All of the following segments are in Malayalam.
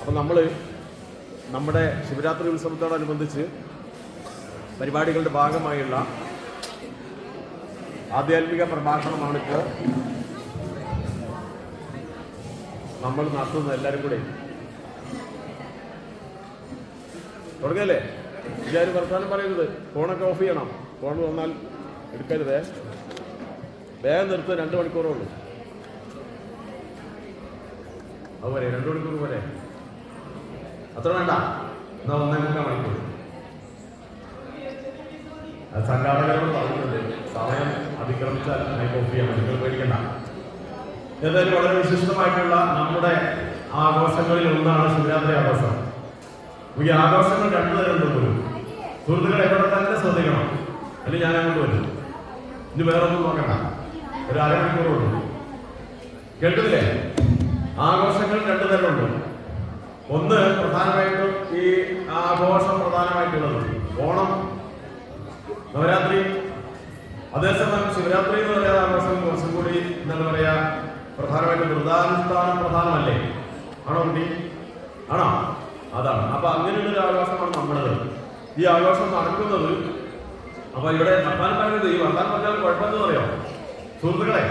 അപ്പം നമ്മൾ നമ്മുടെ ശിവരാത്രി ഉത്സവത്തോടനുബന്ധിച്ച് പരിപാടികളുടെ ഭാഗമായുള്ള ആധ്യാത്മിക പ്രഭാഷണമാണിപ്പോൾ നമ്മൾ നടത്തുന്നത്. എല്ലാവരും കൂടെ തുടങ്ങല്ലേ? എല്ലാവരും വർത്തമാനം പറയരുത്. ഫോണൊക്കെ ഓഫ് ചെയ്യണം. ഫോൺ വന്നാൽ എടുക്കരുതേ. വേഗം നിർത്ത്. 2 മണിക്കൂറേ ഉള്ളൂ. അതുപോലെ 2 മണിക്കൂർ പോലെ അത്ര വേണ്ട. എന്നാ 1.25 മണിക്കൂർ. സംഘാടകരോട് പറഞ്ഞിട്ടുണ്ട്, സമയം അതിക്രമിച്ചാൽ മൈക്ക് ഓഫ് ചെയ്യാൻ. നിങ്ങൾ പേടിക്കണ്ട. എന്തായാലും വളരെ വിശിഷ്ടമായിട്ടുള്ള നമ്മുടെ ആഘോഷങ്ങളിൽ ഒന്നാണ് ശിവരാത്രി ആഘോഷം. ഈ ആഘോഷങ്ങൾ 2 തരമുണ്ട് പോലും. സുഹൃത്തുക്കളെ എവിടെ തന്നെ ശ്രദ്ധിക്കണം. അല്ലെങ്കിൽ ഞാൻ അങ്ങോട്ട് വരും. ഇനി വേറെ ഒന്നും നോക്കണ്ട. ഒരു 1/2 മണിക്കൂറുള്ളൂ. കേട്ടില്ലേ? ആഘോഷങ്ങൾ 2 തരമുണ്ട്. ഒന്ന് പ്രധാനമായിട്ടും ഈ ആഘോഷം പ്രധാനമായിട്ടുള്ളത് ഓണം, നവരാത്രി. അതേസമയം ശിവരാത്രി എന്ന് പറയുന്ന ആഘോഷം കുറച്ചും കൂടി എന്താണ് പറയാ, പ്രധാനമായിട്ടും വ്രതാനുഷ്ഠാനം പ്രധാനമല്ലേ? ആണോ കുട്ടി? ആണോ? അതാണ്. അപ്പൊ അങ്ങനെയുള്ളൊരു ആഘോഷമാണ് നമ്മളത്. ഈ ആഘോഷം നടക്കുന്നത്. അപ്പൊ ഇവിടെ വർത്താനം പറയുന്നത്, ഈ വർത്താനം പറഞ്ഞാൽ കുഴപ്പമെന്ന് പറയാം സുഹൃത്തുക്കളെ.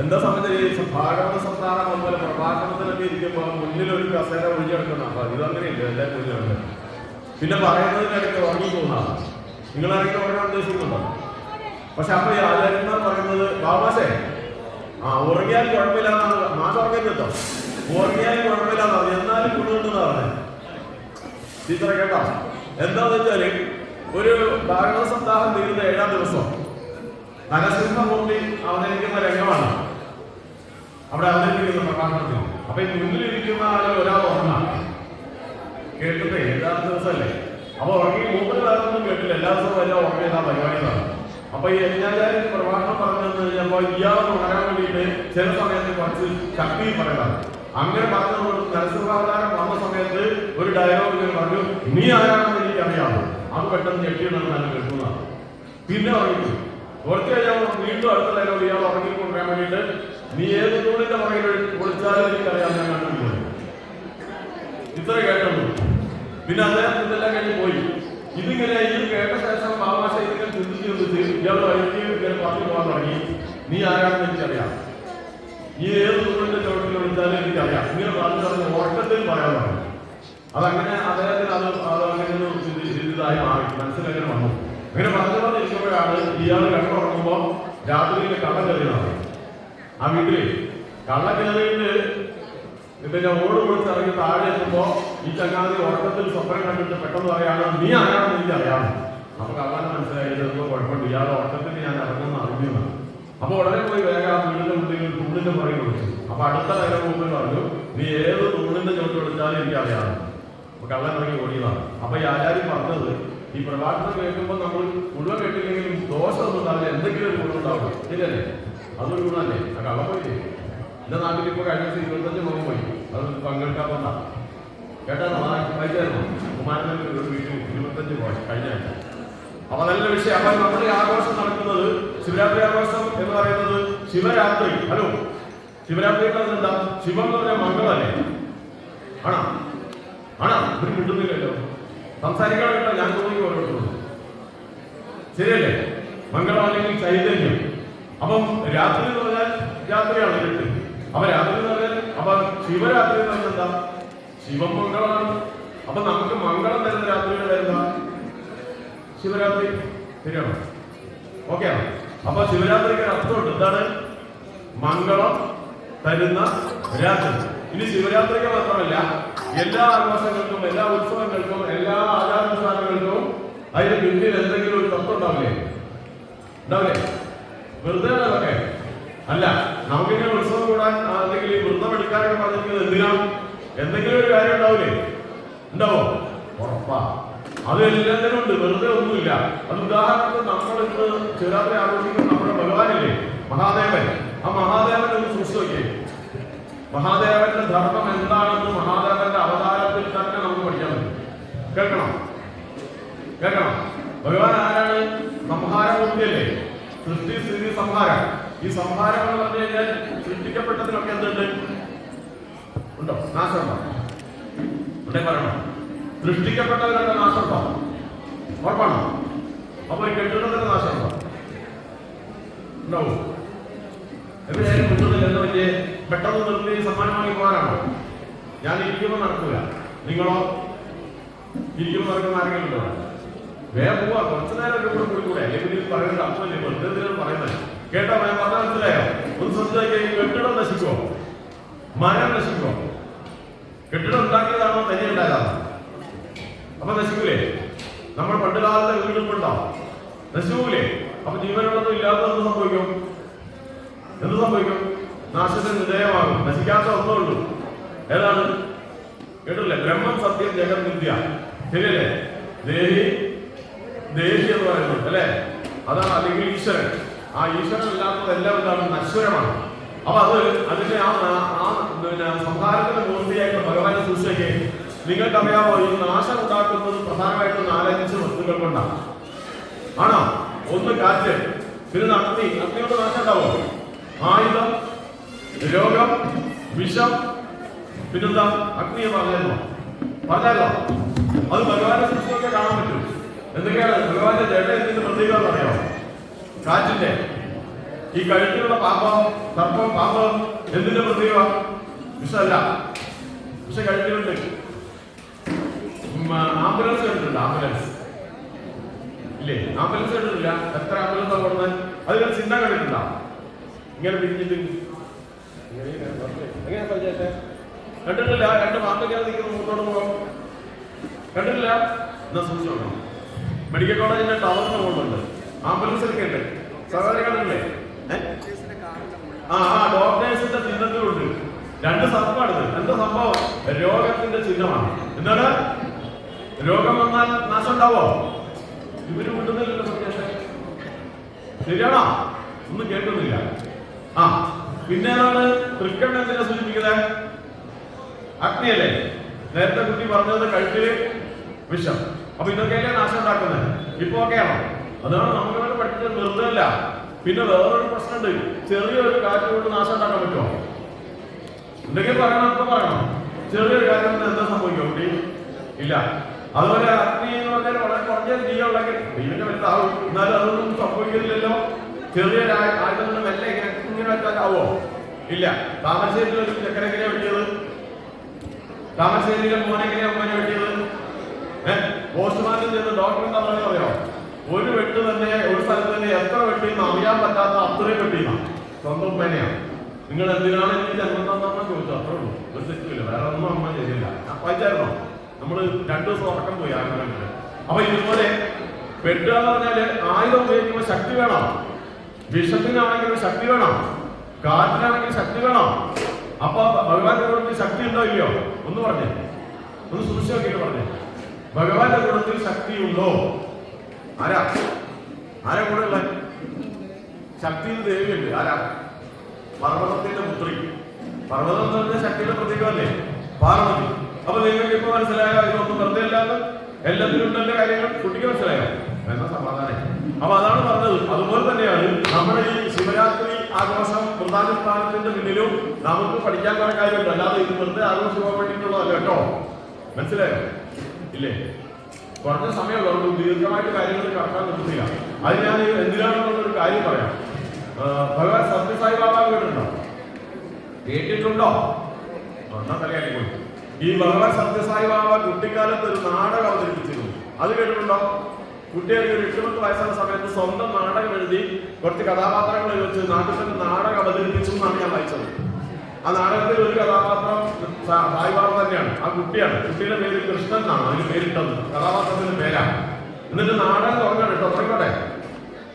എന്താ സംബന്ധിച്ച് ഭാഗവത സംസ്ഥാനം അതുപോലെ പ്രഭാഷണത്തിലൊക്കെ ഇരിക്കുമ്പോൾ മുന്നിലൊരു കസേര ഒഴിഞ്ഞെടുക്കണം. അപ്പൊ ഇതങ്ങനെയില്ല, എല്ലാം ഒഴിഞ്ഞെടുക്കണം. പിന്നെ പറയുന്നതിനിടയ്ക്ക് ഉറങ്ങി പോകുന്നതാണ്. നിങ്ങളാണെങ്കിൽ പറയാൻ ഉദ്ദേശിക്കുന്നുണ്ടോ? പക്ഷെ അപ്പൊ ഈ ആചാര്യന്മാർ പറയുന്നത് ബാബാശേ ഉറങ്ങിയാൽ കുഴപ്പമില്ലാന്നാണ്. മാസം ഉറങ്ങിട്ടോ, ഉറങ്ങിയാൽ കുഴപ്പമില്ലാന്നാണ്. എന്നാലും ഗുണമുണ്ടെന്നാ പറഞ്ഞത്. ടീച്ചറെ കേട്ടോ? എന്താന്ന് വെച്ചാല് ഒരു ഭാഗവത സപ്താഹം തീരുന്ന 7-ാം ദിവസം നരസിംഹമൂർത്തി അവതരിക്കുന്ന രംഗമാണ് അവിടെ അവതരിപ്പിക്കുന്ന പ്രഭാഷണത്തിൽ. അപ്പൊ ഈ മുന്നിലിരിക്കുന്ന ഒരാൾ ഉറങ്ങാം. കേട്ടിട്ടേ 7-ാം ദിവസമല്ലേ? അപ്പൊ ഉറങ്ങി മൂപ്പര് വേറൊന്നും കേട്ടില്ല. എല്ലാ ദിവസവും വല്ല ഉറങ്ങിയ പരിപാടികളാണ്. അപ്പൊ ഈ യജ്ഞാചാര്യൻ പ്രഭാഷണം പറഞ്ഞു കഴിഞ്ഞപ്പോ ഇയാൾ ഉണരാൻ വേണ്ടിയിട്ട് ചില സമയത്ത് കുറച്ച് ശക്തി പറയലാണ്. അങ്ങനെ പറഞ്ഞതുകൊണ്ട് നരസിംഹാവതാരം വന്ന സമയത്ത് ഒരു ഡയലോഗ് ഇങ്ങനെ പറഞ്ഞു, നീ ആരാണെന്ന് എനിക്ക് അറിയാമോ? അത് പെട്ടെന്ന് ഞെട്ടിയിടാൻ ഞാൻ കേൾക്കുന്നതാണ്. പിന്നെ ഉറങ്ങി കുറച്ച് കഴിഞ്ഞാൽ വീണ്ടും അടുത്ത ഡയലോഗ് ഇയാൾ ഉറങ്ങിക്കൊണ്ടുവരാൻ വേണ്ടിയിട്ട്, നീ ഏത് തൂണിന്റെ പുറകിൽ വിളിച്ചാലും എനിക്കറിയാം ഞാൻ കണ്ടിട്ടുണ്ട്. ഇത്ര കേട്ടുള്ളൂ. പിന്നെ അദ്ദേഹം ഇതെല്ലാം കഴിഞ്ഞ് പോയി. ഇതിങ്ങനെ ഈ കേട്ട ശേഷം ബാബാശ ഇതിങ്ങനെ ചിന്തിച്ച് ഇയാൾ വഴിക്ക് ഇങ്ങനെ പറഞ്ഞു പോകാൻ തുടങ്ങി. നീ ആരാണെന്ന് എനിക്കറിയാം, ഈ ഏത് തൂണിന്റെ ചുവട്ടിൽ വിളിച്ചാലും എനിക്കറിയാം. ഇങ്ങനെ പറഞ്ഞു ഓട്ടത്തിൽ പറയാൻ പറഞ്ഞു. അതങ്ങനെ അദ്ദേഹത്തിന് അങ്ങനെ ഇതായി മാറി, മനസ്സിലങ്ങനെ വന്നു. അങ്ങനെ പറഞ്ഞുകൊണ്ടിരിക്കുമ്പോഴാണ് ഇയാൾ കിടന്നുറങ്ങുമ്പോൾ രാത്രിയിൽ കള്ള കയറിയതാണ്. ആ വീട്ടില് കള്ള കയറിയിട്ട് പിന്നെ ഓട് കൊടുത്ത് ഇറങ്ങി താഴെ എത്തുമ്പോൾ ഈ ചങ്ങാതി ഉറക്കത്തിൽ സ്വപ്നം കണ്ടിട്ട് പെട്ടെന്ന് പറയാണ്, നീ ആരാണെന്ന് എനിക്ക് അറിയാമോ? നമുക്ക് അങ്ങനെ മനസ്സിലായിട്ട് കുഴപ്പമില്ല, ഇയാൾ ഉറക്കത്തിൽ ഞാൻ ഇറങ്ങുന്ന അറിഞ്ഞതാണ്. അപ്പൊ ഉടനെ പോയി വേഗം ആ വീടിന്റെ മുന്നിൽ തൂണിന്റെ പുറകെ വിളിച്ചു. അപ്പൊ അടുത്ത നേരം മുമ്പിൽ പറഞ്ഞു, നീ ഏത് തൂണിന്റെ ചോട്ട് വിളിച്ചാലും എനിക്ക് അറിയാം. അപ്പൊ കള്ളൻ ഇറങ്ങി ഓടിയതാണ്. അപ്പൊ ഈ ആചാര്യം പറഞ്ഞത്, ഈ പ്രഭാഷണം കേൾക്കുമ്പോൾ നമ്മൾ മുഴുവൻ കേട്ടില്ലെങ്കിലും ദോഷമൊന്നും ഉണ്ടാവില്ല, എന്തെങ്കിലും ഒരു ഗുണം ഉണ്ടാവും. ശരിയല്ലേ? അതൊരു ഗുണമല്ലേ? ആ കള്ളം പോയി. എന്റെ നാട്ടിൽ ഇപ്പോൾ കഴിഞ്ഞ 25 മുഖം പോയി. അത് പങ്കെടുക്കാൻ വന്നാ കേട്ടോ? വായിച്ചായിരുന്നു കുമാരൻ ഒരു വീട്ടിൽ 25 പോയി കഴിഞ്ഞ ആഴ്ച. അപ്പൊ നല്ല വിഷയം. അപ്പൊ നമ്മുടെ ആഘോഷം നടക്കുന്നത് ശിവരാത്രി ആഘോഷം എന്ന് പറയുന്നത് ശിവരാത്രി. ഹലോ, ശിവരാത്രി എന്താ? ശിവം എന്ന് പറഞ്ഞാൽ മംഗളല്ലേ? ആണോ? ആണോ? ഇവര് കിട്ടുന്നില്ലല്ലോ. സംസാരിക്കാൻ കേട്ടോ? ഞാൻ തോന്നി ഓരോരുത്തരും ശരിയല്ലേ? മംഗളം അല്ലെങ്കിൽ ചൈതന്യം. അപ്പം രാത്രി എന്ന് പറഞ്ഞാൽ രാത്രിയാണ് ഇരുട്ട്. അപ്പൊ രാത്രി എന്ന് പറഞ്ഞാൽ അപ്പൊ ശിവരാത്രി എന്ന് പറഞ്ഞാൽ എന്താ? ശിവം മംഗളമാണ്. അപ്പൊ നമുക്ക് മംഗളം തരുന്ന രാത്രിയുടെ എന്താ? ശിവരാത്രി. ശരിയാണോ? ഓക്കെ ആണോ? അപ്പൊ ശിവരാത്രിക്ക് അർത്ഥമുണ്ട്. എന്താണ്? മംഗളം തരുന്ന രാത്രി. ഇനി ശിവരാത്രിക്ക് മാത്രമല്ല, എല്ലാ ആഘോഷങ്ങൾക്കും, എല്ലാ ഉത്സവങ്ങൾക്കും, എല്ലാ ആചാരാനുഷ്ഠാനങ്ങൾക്കും അതിന് പിന്നിൽ എന്തെങ്കിലും ഒരു തത്വം ഉണ്ടാവില്ലേ? ഉണ്ടാവില്ലേ? വെറുതെ അതൊക്കെ അല്ല. നമുക്കിങ്ങനെ ഉത്സവം കൂടാൻ അല്ലെങ്കിൽ ഈ വൃത്തം എടുക്കാനൊക്കെ പറഞ്ഞിരിക്കുന്നത് എന്തിനാണ്? എന്തെങ്കിലും ഒരു കാര്യം ഉണ്ടാവില്ലേ? ഉണ്ടാവോ? ഉറപ്പാ. അത് എല്ലാത്തിനും ഉണ്ട്, വെറുതെ ഒന്നുമില്ല. അത് ഉദാഹരണത്തിന് നമ്മൾ ഇന്ന് ശിവരാത്രി ആഘോഷിക്കുന്ന നമ്മുടെ ഭഗവാനില്ലേ, മഹാദേവൻ. ആ മഹാദേവൻ ഒന്ന് സൃഷ്ടി നോക്കിയേ. മഹാദേവന്റെ ധർമ്മം എന്താണെന്ന് മഹാദേവന്റെ അവതാരത്തിൽ തന്നെ നമുക്ക് പഠിക്കാൻ പറ്റും. കേൾക്കണം, കേൾക്കണം. ഭഗവാൻ ആരാണ്? സംഹാരമൂർത്തിയല്ലേ? സൃഷ്ടി, സ്ഥിതി, സംഹാരം. ഈ സംഹാരം എന്ന് പറഞ്ഞു കഴിഞ്ഞാൽ സൃഷ്ടിക്കപ്പെട്ടതിനൊക്കെ എന്തുണ്ട്? ഉണ്ടോ? നാശമുണ്ടോ? ഉണ്ടേ പറയണോ? സൃഷ്ടിക്കപ്പെട്ടവരുടെ നാശമുണ്ടോ? ഉറപ്പാണോ? അപ്പൊ ഈ കെട്ടിടത്തിന്റെ നാശമുണ്ടോ? ഉണ്ടാവും. എവിടെയായാലും കിട്ടുന്നില്ല എന്ന് വലിയ പെട്ടെന്ന് നിർത്തി സമ്മാനം വാങ്ങി പോകാനാണോ? ഞാൻ ഇരിക്കുമ്പോൾ നടക്കുക, നിങ്ങളോ? ഇരിക്കുമ്പോൾ നടക്കുന്ന ആരെങ്കിലും ഉണ്ടോ? വേഗം പോവാ, കുറച്ചു നേരം കൂടെ കൂടിക്കൂടെ? അല്ലെങ്കിൽ പറയുന്നത് അർത്ഥമില്ല, വെറുതെ പറയുന്നത് കേട്ടോ? ഞാൻ പറഞ്ഞ മനസ്സിലായോ? ഒന്ന് ശ്രദ്ധിച്ചാൽ കെട്ടിടം നശിക്കുമോ? മരം നശിക്കുമോ? കെട്ടിടം ഉണ്ടാക്കിയതാണോ തന്നെ ഉണ്ടായതാണോ? അപ്പൊ നശിക്കൂലേ? നമ്മൾ പണ്ട് കാലത്തെ വീടുണ്ടോ? നശിക്കൂലേ? അപ്പൊ ജീവനുള്ളതും ഇല്ലാത്തത് എന്ത് സംഭവിക്കും? എന്ത് സംഭവിക്കും? നാശത്തിന് വിധേയമാകും. നശിക്കാത്ത ഒന്നേ ഉള്ളൂ. ഏതാണ്? കേട്ടില്ലേ? ബ്രഹ്മം സത്യം ജഗത് വിദ്യ. ശരിയല്ലേ? ദേഹി എന്ന് പറയുന്നത് അല്ലെ? അതാണ്. അല്ലെങ്കിൽ ഈശ്വരൻ. ആ ഈശ്വരൻ ഇല്ലാത്തതെല്ലാം എന്താണ്? നശ്വരമാണ്. അപ്പൊ അതിന്റെ സംഹാരത്തിന്റെ പൂർത്തിയായിട്ട് ഭഗവാന്റെ സൂക്ഷിക്ക് നിങ്ങൾക്കറിയാമോ? ഈ നാശം ഉണ്ടാക്കുന്നത് പ്രധാനമായിട്ടും 4-5 വസ്തുക്കൾ കൊണ്ടാണ്. ആണോ? ഒന്ന് കാറ്റ്, പിന്നെ അഗ്നി. അഗ്നിയോട് നാശം ഉണ്ടാവോ? ആയുധം, രോഗം, വിഷം, പിന്നെന്താ? അഗ്നിയെ പറഞ്ഞല്ലോ. അത് ഭഗവാന്റെ സൃഷ്ടിയൊക്കെ കാണാൻ പറ്റും. എന്തൊക്കെയാണ് ഭഗവാന്റെ ജഡ എന്തിന്റെ പ്രതീകം അറിയാമോ? കാറ്റിന്റെ. ഈ കഴുത്തിലുള്ള പാമ്പം, സർപ്പം, പാമ്പ് എന്തിന്റെ പ്രതീകം? വിഷമല്ല. പക്ഷെ കഴുത്തിലുണ്ട്. ആംബുലൻസ് കണ്ടിട്ടുണ്ട്? ആംബുലൻസ് ഇല്ലേ? ആംബുലൻസ് കണ്ടിട്ടില്ല? എത്ര ആംബുലൻസ് കൊടുക്കുന്നത്? അതിന് ചിഹ്നം കണ്ടിട്ടുണ്ടോ? ഇങ്ങനെ പിരിഞ്ഞിട്ട് എങ്ങനെ പരിചയത്തെ കണ്ടിട്ടില്ല? 2 പാമ്പൊക്കെ നിൽക്കുന്ന മുന്നോട്ട് പോകാം. കണ്ടിട്ടില്ല? എന്നാ സൂക്ഷിച്ചോളാം. മെഡിക്കൽ കോളേജിന്റെ ടവറിന് പോകുന്നുണ്ട്, ആംബുലൻസിലൊക്കെ ഉണ്ട്. സഹോദരി കണ്ടില്ലേ? ഡോക്ടേഴ്സിന്റെ ചിഹ്നത്തിലുണ്ട്. 2 സർപ്പാണിത്. എന്താ സംഭവം? രോഗത്തിന്റെ ചിഹ്നമാണ്. എന്താണ്? രോഗം വന്നാൽ നാശം ഉണ്ടാവോ? ഇവര് വിടുന്നില്ലല്ലോ സന്ദേശം. ശരിയാണോ? ഒന്നും കേൾക്കുന്നില്ല. പിന്നെ ഏതാണ്? തൃക്കണ്ണ് എന്തിനെ സൂചിപ്പിക്കുന്നത്? അഗ്നിയല്ലേ? നേരത്തെ കുട്ടി പറഞ്ഞത് കഴുത്തില് വിഷം. അപ്പൊ ഇതൊക്കെയല്ലേ നാശം ഉണ്ടാക്കുന്നത്? ഇപ്പൊ ഒക്കെയാണോ? അതാണ് നമുക്ക് പഠിച്ചത്. വെറുതെ അല്ല. പിന്നെ വേറൊരു പ്രശ്നമുണ്ട്. ചെറിയൊരു കാറ്റ് കൊണ്ട് നാശം ഉണ്ടാക്കാൻ പറ്റുമോ? എന്തെങ്കിലും പറയണം, ഇപ്പൊ പറയണം. ചെറിയൊരു കാര്യം കൊണ്ട് എന്താ സംഭവിക്കും കുട്ടി? ഇല്ല. അതുപോലെ അഗ്നി എന്ന് പറഞ്ഞാൽ വളരെ കുറഞ്ഞ തീയുള്ളെങ്കിൽ തീവിന്റെ വലുതാവും. എന്നാലും അതൊന്നും സംഭവിക്കുന്നില്ലല്ലോ. ചെറിയ ആയുധം കൊണ്ട് മെല്ലെ ഇങ്ങനെ വെച്ചാൽ ആവോ? ഇല്ല. താമരശ്ശേരിയിൽ ഒരു ചെക്കനെങ്ങനെയാ വെട്ടിയത്? താമരശ്ശേരിയിലെ മോനെങ്ങനെയാ അമ്മനെ വെട്ടിയത്? പോസ്റ്റ്മാനിൽ ചെന്ന് ഡോക്ടർ എന്താ പറയുക അറിയോ? ഒരു വെട്ട് തന്നെ ഒരു സ്ഥലത്ത് തന്നെ എത്ര വെട്ടിന്ന് അറിയാൻ പറ്റാത്ത അത്രയും വെട്ടിന്ന സ്വന്തം ഉമ്മേനെയാണ്. നിങ്ങൾ എന്തിനാണ് എനിക്ക് ജന്മം തന്നമ്മ ചോദിച്ചു. അത്രേ ഉള്ളൂ. ഒരു തെറ്റില്ല. വേറെ ഒന്നും അമ്മ ചെയ്തില്ല. വായിച്ചായിരുന്നോ? നമ്മള് 2 ദിവസം ഉറക്കം പോയി ആഗ്രഹങ്ങളിൽ. അപ്പൊ ഇതുപോലെ വെട്ടുക എന്ന് പറഞ്ഞാല് ആയുധം ഉപയോഗിക്കുമ്പോൾ ശക്തി വേണം. വിഷത്തിനാണെങ്കിലും ശക്തി വേണം, കാറ്റിനാണെങ്കിൽ ശക്തി വേണം. അപ്പൊ ഭഗവാന്റെ കൂടത്തിൽ ശക്തി ഉണ്ടോ ഇല്ലയോ? ഒന്ന് പറഞ്ഞേ, ഒന്ന് സൂക്ഷിച്ച് നോക്കിയിട്ട് പറഞ്ഞേ. ഭഗവാന്റെ കൂടത്തിൽ ശക്തിയുണ്ടോ? ആരാ കൂടെ ഉള്ള ശക്തിയിൽ ദേവിയുണ്ട്. ആരാ? പർവ്വതത്തിന്റെ പുത്രി. പർവ്വതം എന്ന് പറഞ്ഞ ശക്തിയുടെ പ്രതീകമല്ലേ? പാർവതി. അപ്പൊ നിങ്ങൾക്ക് ഇപ്പൊ മനസ്സിലായോ? ഇതൊന്നും വെറുതെ അല്ലാതെ എല്ലാത്തിലും ഉണ്ടല്ലോ കാര്യങ്ങൾ. കുട്ടിക്ക് മനസ്സിലായോ? എന്നാ സമാധാനം. അപ്പൊ അതാണ് പറഞ്ഞത്. അതുപോലെ തന്നെയാണ് നമ്മുടെ ഈ ശിവരാത്രി ആഘോഷം വൃന്ദാനുഷ്ഠാനത്തിന്റെ പിന്നിലും നമുക്ക് പഠിക്കാൻ കുറെ കാര്യമുണ്ട്. അല്ലാതെ ഇത് വെറുതെ ആഘോഷം പോകാൻ വേണ്ടിയിട്ടുള്ളതല്ല കേട്ടോ. മനസ്സിലായോ? ഇല്ലേ? കുറഞ്ഞ സമയമുള്ളൂ. അതുകൊണ്ട് ദീർഘമായിട്ട് കാര്യങ്ങൾ കടക്കാൻ കിട്ടുന്നില്ല. അത് ഞാൻ എന്തിനാണെന്നുള്ളൊരു കാര്യം പറയാം. ഭഗവാൻ സത്യസായി ബാബ കേട്ടിട്ടുണ്ടോ? കേട്ടിട്ടുണ്ടോ? ഒന്നാം തലയായിക്കോളൂ. ഈ ഭഗവാൻ സത്യസായി ബാബ കുട്ടിക്കാലത്ത് ഒരു നാടകം അവതരിപ്പിച്ചിരുന്നു. അത് കേട്ടിട്ടുണ്ടോ? കുട്ടികൾക്ക് ഒരു 8-10 വയസ്സുള്ള സമയത്ത് സ്വന്തം നാടകം എഴുതി കുറച്ച് കഥാപാത്രങ്ങൾ വെച്ച് നാട്ടിൽ തന്നെ നാടകം അവതരിപ്പിച്ചു എന്നാണ് ഞാൻ വായിച്ചത്. ആ നാടകത്തിൽ ഒരു കഥാപാത്രം സായിബാബ തന്നെയാണ്. ആ കുട്ടിയാണ്. കുട്ടിയുടെ പേര് കൃഷ്ണൻ എന്നാണ് അതിന് പേരിട്ടത്. കഥാപാത്രത്തിന്റെ പേരാണ്. എന്നിട്ട് നാടകം തുടങ്ങണം കേട്ടോ. തുടങ്ങട്ടെ,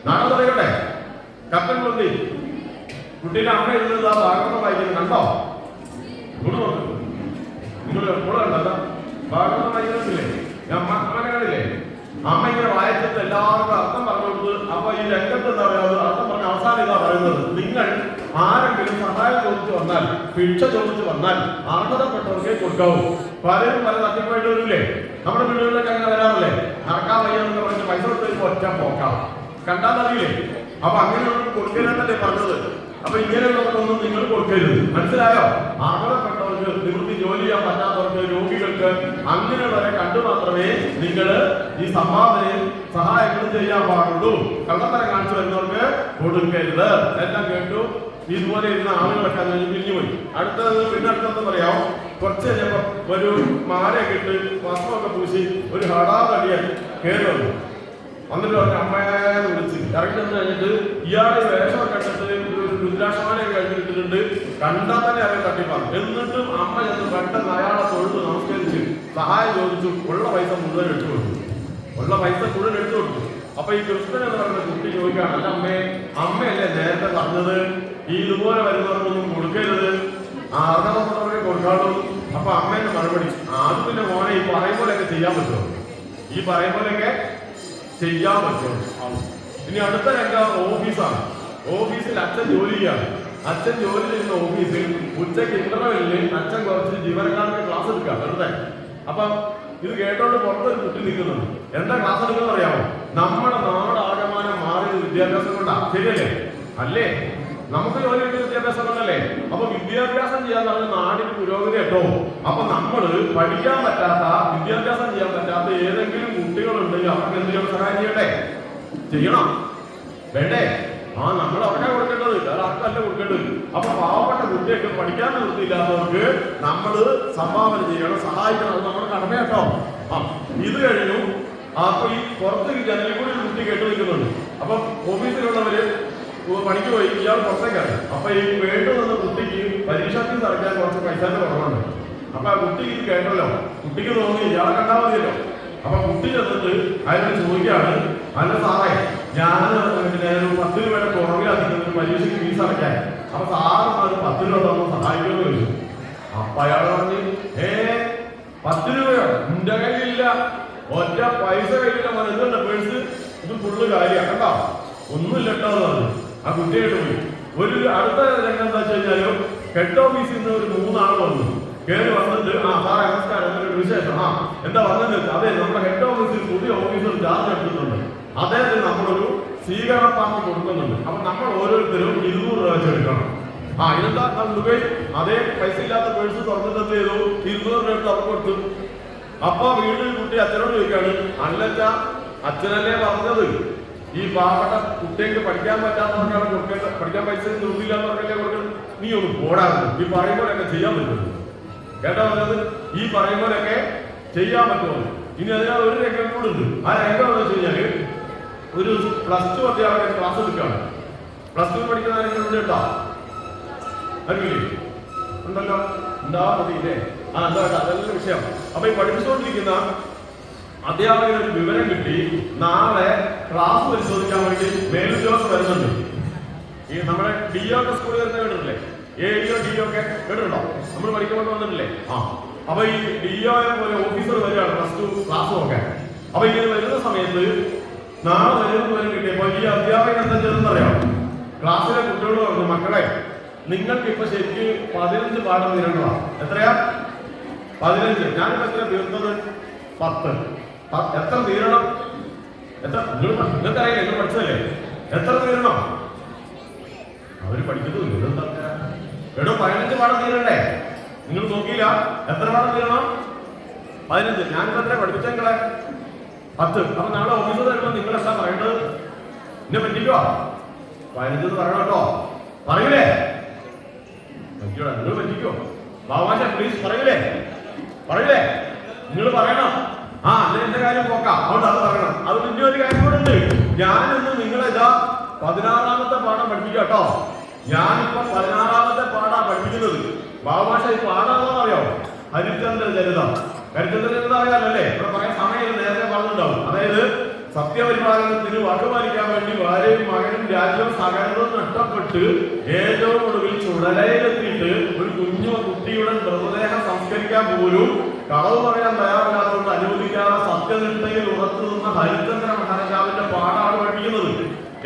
നാടകം തുടങ്ങട്ടെ. കപ്പൻ കൊണ്ടി കുട്ടിയുടെ അമ്മ എഴുതുന്നത് ആ ഭാഗവതം വായിക്കുന്നത് കണ്ടോ? നിങ്ങൾ എപ്പോഴും കണ്ടല്ലോ ഭാഗവതം വായിക്കുന്നില്ലേ? അമ്മ കണ്ടില്ലേ? അമ്മ ഇങ്ങനെ വായിച്ചിട്ട് എല്ലാവർക്കും അർത്ഥം പറഞ്ഞു കൊടുത്ത്. അപ്പൊ ഈ രംഗത്ത് എന്താ പറയുക? അർത്ഥം പറഞ്ഞ അവസാനം ഇതാ പറയുന്നത്: നിങ്ങൾ ആരെങ്കിലും സഹായം ചോദിച്ചു വന്നാൽ, ഭിക്ഷ ചോദിച്ചു വന്നാൽ അർഹതപ്പെട്ടവർക്ക് കൊടുക്കാവൂ. പലരും പല തട്ടിപ്പോയിട്ട് വരില്ലേ? നമ്മുടെ വീടുകളിലൊക്കെ അങ്ങനെ വരാറില്ലേ? നടക്കാൻ വയ്യെന്നൊക്കെ പറഞ്ഞ് പൈസ കൊടുത്ത് ഒറ്റ പോക്കാം. കണ്ടാൽ അറിയില്ലേ? അപ്പൊ അങ്ങനെയുള്ള കൊടുക്കലെന്നല്ലേ പറഞ്ഞത്. അപ്പൊ ഇങ്ങനെയുള്ളവർക്കൊന്നും നിങ്ങൾ കൊടുക്കരുത്. മനസ്സിലായോ? അർഹതപ്പെട്ടവർക്ക്, നിവൃത്തി ജോലി ചെയ്യാൻ പറ്റാത്തവർക്ക്, രോഗികൾക്ക്, അങ്ങനെയുള്ളവരെ കണ്ടു മാത്രമേ നിങ്ങൾ ഈ സംഭാവനയും സഹായങ്ങളും ചെയ്യാൻ പാടുള്ളൂ. കള്ളത്തരം കാണിച്ചു വരുന്നവർക്ക് കൊടുക്കരുത്. എല്ലാം കേട്ടു. ഇതുപോലെ ഇരുന്ന ആളുകളൊക്കെ അത് പിരിഞ്ഞുപോയി. പിന്നെ അടുത്തെന്ന് പറയാം, കുറച്ച് കഴിഞ്ഞപ്പോ ഒരു മാലയൊക്കെ ഇട്ട് വസ്ത്രമൊക്കെ പൂശി ഒരു ഹടാതടിയായി കയറി വന്നു. വന്നിട്ട് പറഞ്ഞ അമ്മയെന്ന് വിളിച്ച് ഇറങ്ങി വന്നു കഴിഞ്ഞിട്ട് ഇയാളെ വേഷമൊക്കെ കണ്ടിട്ട് രുദ്രാക്ഷമാലയൊക്കെ കഴിഞ്ഞിട്ടുണ്ട്. കണ്ടാൽ തന്നെ അവരെ തട്ടിപ്പാണ്. എന്നിട്ടും അമ്മ ചെന്ന് പെട്ടെന്ന് അയാളെ തൊഴുത് നമസ്കരിച്ച് സഹായം ചോദിച്ചു. ഉള്ള പൈസ മുഴുവൻ എടുത്തു കൊടുത്തു. അപ്പൊ ഈ കൃഷ്ണൻ എന്ന് പറയുന്ന കുട്ടി ചോദിക്കുകയാണ്, അല്ല അമ്മയല്ലേ നേരത്തെ പറഞ്ഞത് ഇതുപോലെ വരുന്നവർക്കൊന്നും കൊടുക്കരുത്, അർഹതപ്പെട്ടവരെ കൊടുക്കാറുള്ളൂ. അപ്പൊ അമ്മേന്റെ മറുപടി, ആദ്യം പിന്നെ മോനെ ഈ പറയും പോലെയൊക്കെ ചെയ്യാൻ പറ്റുമോ? ഇനി അടുത്ത രംഗം ഓഫീസാണ്. ഓഫീസിൽ അച്ഛൻ ജോലി ചെയ്യാണ്. അച്ഛൻ ജോലി ചെയ്യുന്ന ഓഫീസിൽ ഉച്ചയ്ക്ക് ഇന്റർവെല്ലിന് അച്ഛൻ കുറച്ച് ജീവനക്കാർക്ക് ക്ലാസ് എടുക്കുക വെറുതെ. അപ്പൊ ഇത് കേട്ടോണ്ട് പുറത്തൊരു കുട്ടി നിൽക്കുന്നുണ്ട്. എന്താ ക്ലാസ് എടുക്കുന്നത് അറിയാമോ? നമ്മുടെ നാടാകമാനം മാറിയത് വിദ്യാഭ്യാസം കൊണ്ടാ. ശരിയല്ലേ? അല്ലേ? നമുക്ക് ജോലി കിട്ടിയ വിദ്യാഭ്യാസം കൊണ്ടല്ലേ? അപ്പൊ വിദ്യാഭ്യാസം ചെയ്യാൻ പറഞ്ഞ നാടിന് പുരോഗതി കേട്ടോ. അപ്പൊ നമ്മള് പഠിക്കാൻ പറ്റാത്ത, വിദ്യാഭ്യാസം ചെയ്യാൻ പറ്റാത്ത ഏതെങ്കിലും കുട്ടികളുണ്ടെങ്കിൽ അവർക്ക് എന്തെങ്കിലും സഹായം ചെയ്യണം വേണ്ടേ? നമ്മൾ അവരെ കൊടുക്കേണ്ടത്, വേറെ ആർക്കല്ല കൊടുക്കേണ്ടത്. അപ്പൊ പാവപ്പെട്ട കുട്ടിയൊക്കെ പഠിക്കാൻ നിർത്തിയില്ലാത്തവർക്ക് നമ്മൾ സംഭാവന ചെയ്യണം, സഹായിക്കണം. അത് നമ്മുടെ കടമ കേട്ടോ. ഇത് കഴിഞ്ഞു. അപ്പൊ ഈ പുറത്ത് ജനലിൽ കൂടി ഒരു കുട്ടി കേട്ടു നിൽക്കുന്നുണ്ട്. അപ്പൊ ഓഫീസിലുള്ളവര് പണിക്ക് പോയി, ഇയാൾ പുറത്തേക്കാണ്. അപ്പൊ ഈ വേണ്ടു വന്ന കുട്ടിക്ക് പരീക്ഷാ ഫീസ് അടയ്ക്കാൻ കുറച്ച് പൈസന്റെ കുറവുണ്ട്. അപ്പൊ ആ കുട്ടി ഇത് കേട്ടല്ലോ. കുട്ടിക്ക് തോന്നി ഇയാളെ കണ്ടാൽ മതിയല്ലോ. അപ്പൊ കുട്ടി ചെന്നിട്ട് അയാളോട് ചോദിക്കുകയാണ്, അല്ല സാറേ, ഞാൻ ഒരു 10 രൂപയുടെ കുറവിലധികം പരീക്ഷയ്ക്ക് ഫീസ് അടയ്ക്കാൻ. അപ്പൊ സാറ് അത് 10 രൂപ തന്നു സഹായിക്കുമെന്ന് ചോദിച്ചു. അപ്പൊ അയാൾ പറഞ്ഞു, 10 രൂപയോ? എന്റെ കയ്യിലില്ല, ഒറ്റ പൈസ കയ്യില്ല. എന്തുണ്ട് പേഴ്സ്? ഇത് ഫുള്ള് കാര്യമാണ് കേട്ടോ, ഒന്നുമില്ല കേട്ടോ എന്ന് പറഞ്ഞു. ആ കുട്ടിയായിട്ട് പോയി. ഒരു അടുത്ത രംഗം എന്താ വെച്ച് കഴിഞ്ഞാലും ഹെഡ് ഓഫീസിൽ നിന്ന് ഒരു 3 ആൾ വന്നു. കയറി വന്നിട്ട്, സാറേ നമസ്കാരം, ഒരു വിശേഷം. എന്താ വന്നത്? അതെ, നമ്മുടെ ഹെഡ് ഓഫീസിൽ പുതിയ ഓഫീസർ ചാർജ് എടുത്തിട്ടുണ്ട്. അദ്ദേഹത്തിന് നമ്മളൊരു സ്വീകരണ പാമ്പ് കൊടുക്കുന്നുണ്ട്. അപ്പൊ നമ്മൾ ഓരോരുത്തരും 200 രൂപ വെച്ച് എടുക്കണം. ഇതെന്താ ദുബൈ? അതേ പൈസ ഇല്ലാത്ത പേഴ്സ് തുറന്നിട്ട് എന്ത് ചെയ്തു? 200 രൂപ എടുത്ത് അവർ കൊടുത്തു. അപ്പൊ വീട്ടിൽ കുട്ടി അച്ഛനോട് ചോദിക്കാണ്, അല്ലച്ച, അച്ഛനല്ലേ പറഞ്ഞത് ഈ പാവപ്പെട്ട കുട്ടികൾക്ക് പഠിക്കാൻ പറ്റാത്തവർക്കാണ് കൊടുക്കേണ്ടത്, പഠിക്കാൻ പൈസ നിർത്തിയില്ലാത്തവർക്കല്ലേ കൊടുക്കുന്നത്? നീ ഒന്ന് പോടാറുണ്ട്. ഈ പറയുമ്പോഴൊക്കെ ചെയ്യാൻ പറ്റുമോ? കേട്ടോ പറഞ്ഞത്? ഈ പറയുമ്പോഴൊക്കെ ചെയ്യാൻ പറ്റുമോ? ഇനി അതിനകത്ത് ഒരു രംഗം കൂടെ ഉണ്ട്. ആ രംഗം എന്ന് വെച്ച് കഴിഞ്ഞാല് ഒരു +2 അധ്യാപകൻ ക്ലാസ് എടുക്കുകയാണ്. +2 പഠിക്കുന്ന ആരെങ്കിലും ഉണ്ട് കേട്ടോ? അറിയില്ലേ? ഉണ്ടല്ലോ, ഉണ്ടാവാൻ മതിയില്ലേ? എന്താ അതെല്ലാം വിഷയം. അപ്പൊ ഈ പഠിപ്പിച്ചുകൊണ്ടിരിക്കുന്ന അധ്യാപകന് ഒരു വിവരം കിട്ടി, നാളെ ക്ലാസ് പരിശോധിക്കാൻ വേണ്ടി മേലുദ്യോഗസ്ഥർ വരുന്നുണ്ട്. ഈ നമ്മുടെ DO ഒക്കെ സ്കൂളിൽ വരുന്ന കേട്ടിട്ടില്ലേ? AEO DO ഒക്കെ കേട്ടിട്ടുണ്ടോ? നമ്മൾ പഠിക്കുമ്പോൾ വന്നിട്ടില്ലേ? അപ്പൊ ഈ DO പോലെ ഓഫീസർ വരികയാണ് +2 ക്ലാസ് നോക്കാൻ. അപ്പൊ ഇങ്ങനെ വരുന്ന സമയത്ത് നാളെ വരുന്ന വിവരം കിട്ടിയപ്പോ ഈ അധ്യാപകൻ എന്താ ചെയ്തെന്നറിയാം? ക്ലാസ്സിലെ കുട്ടികളോട് പറഞ്ഞു, മക്കളെ, നിങ്ങൾക്ക് ഇപ്പൊ ശരിക്ക് 15 പാഠം തീരേണ്ടതാണ്. എത്രയാ? 15. ഞാനിപ്പോ എത്ര തീർത്തത്? 10. എത്ര തീരണം? നിങ്ങൾക്കറിയില്ല, നിങ്ങൾ പഠിച്ചതല്ലേ? എത്ര തീരണം? അവര് പഠിക്കുന്നില്ല. ഇതെന്താ? എടോ, 15 പാഠം തീരണ്ടേ? നിങ്ങൾ നോക്കിയില്ല? എത്ര പാഠം തീരണം? 15. ഞാനിപ്പോ എത്ര പഠിപ്പിച്ചെങ്കളെ? 10. അപ്പൊ നാളെ ഓഫീസർ തരുമ്പോ നിങ്ങൾ എന്താ പറയേണ്ടത്? എന്നെ പറ്റിക്കോ? 15 പറയണം കേട്ടോ. പറയൂലേ? പറ്റിയോടാ, നിങ്ങൾ പറ്റിക്കോ? ബാബാശ പ്ലീസ് പറയൂലേ? നിങ്ങൾ പറയണം. അല്ലെ എന്റെ കാര്യം പോക്കാം. അതുകൊണ്ട് അത് പറയണം. അത് പിന്നെ ഒരു കാര്യം കൂടെ ഉണ്ട്. ഞാനിന്ന് നിങ്ങളെതാ 16ാമത്തെ പാഠം പഠിപ്പിക്കാം കേട്ടോ. ഞാനിപ്പോ 16ാമത്തെ പാഠാണ് പഠിപ്പിക്കുന്നത്. ബാബാശ ഈ പാഠാണെന്ന് അറിയാമോ? ഹരിചന്ദ്ര ചരിതം. ഹരിചന്ദ്ര ചരിതം അറിയാമല്ലേ? ഇവിടെ പറയാൻ സമയം നേരത്തെ പറഞ്ഞിട്ടുണ്ടാവും. അതായത് സത്യപരിപാലനത്തിന് വാക്കുപാലിക്കാൻ വേണ്ടി ഭാര്യയും മകനും രാജ്യവും സകലവും നഷ്ടപ്പെട്ട് ഏറ്റവും ഒടുവിൽ ചുടലയിലെത്തിയിട്ട് ഒരു കുട്ടിയുടെ മൃതദേഹം സംസ്കരിക്കാൻ പോലും കളവ് പറയാൻ തയ്യാറില്ലാത്തതുകൊണ്ട് അനുവദിക്കാതെ സത്യനിഷ്ഠയിൽ ഉറച്ചു നിന്ന ഹരിചന്ദ്ര മഹാരാജാവിന്റെ പാഠമാണ് പഠിപ്പിക്കുന്നത്.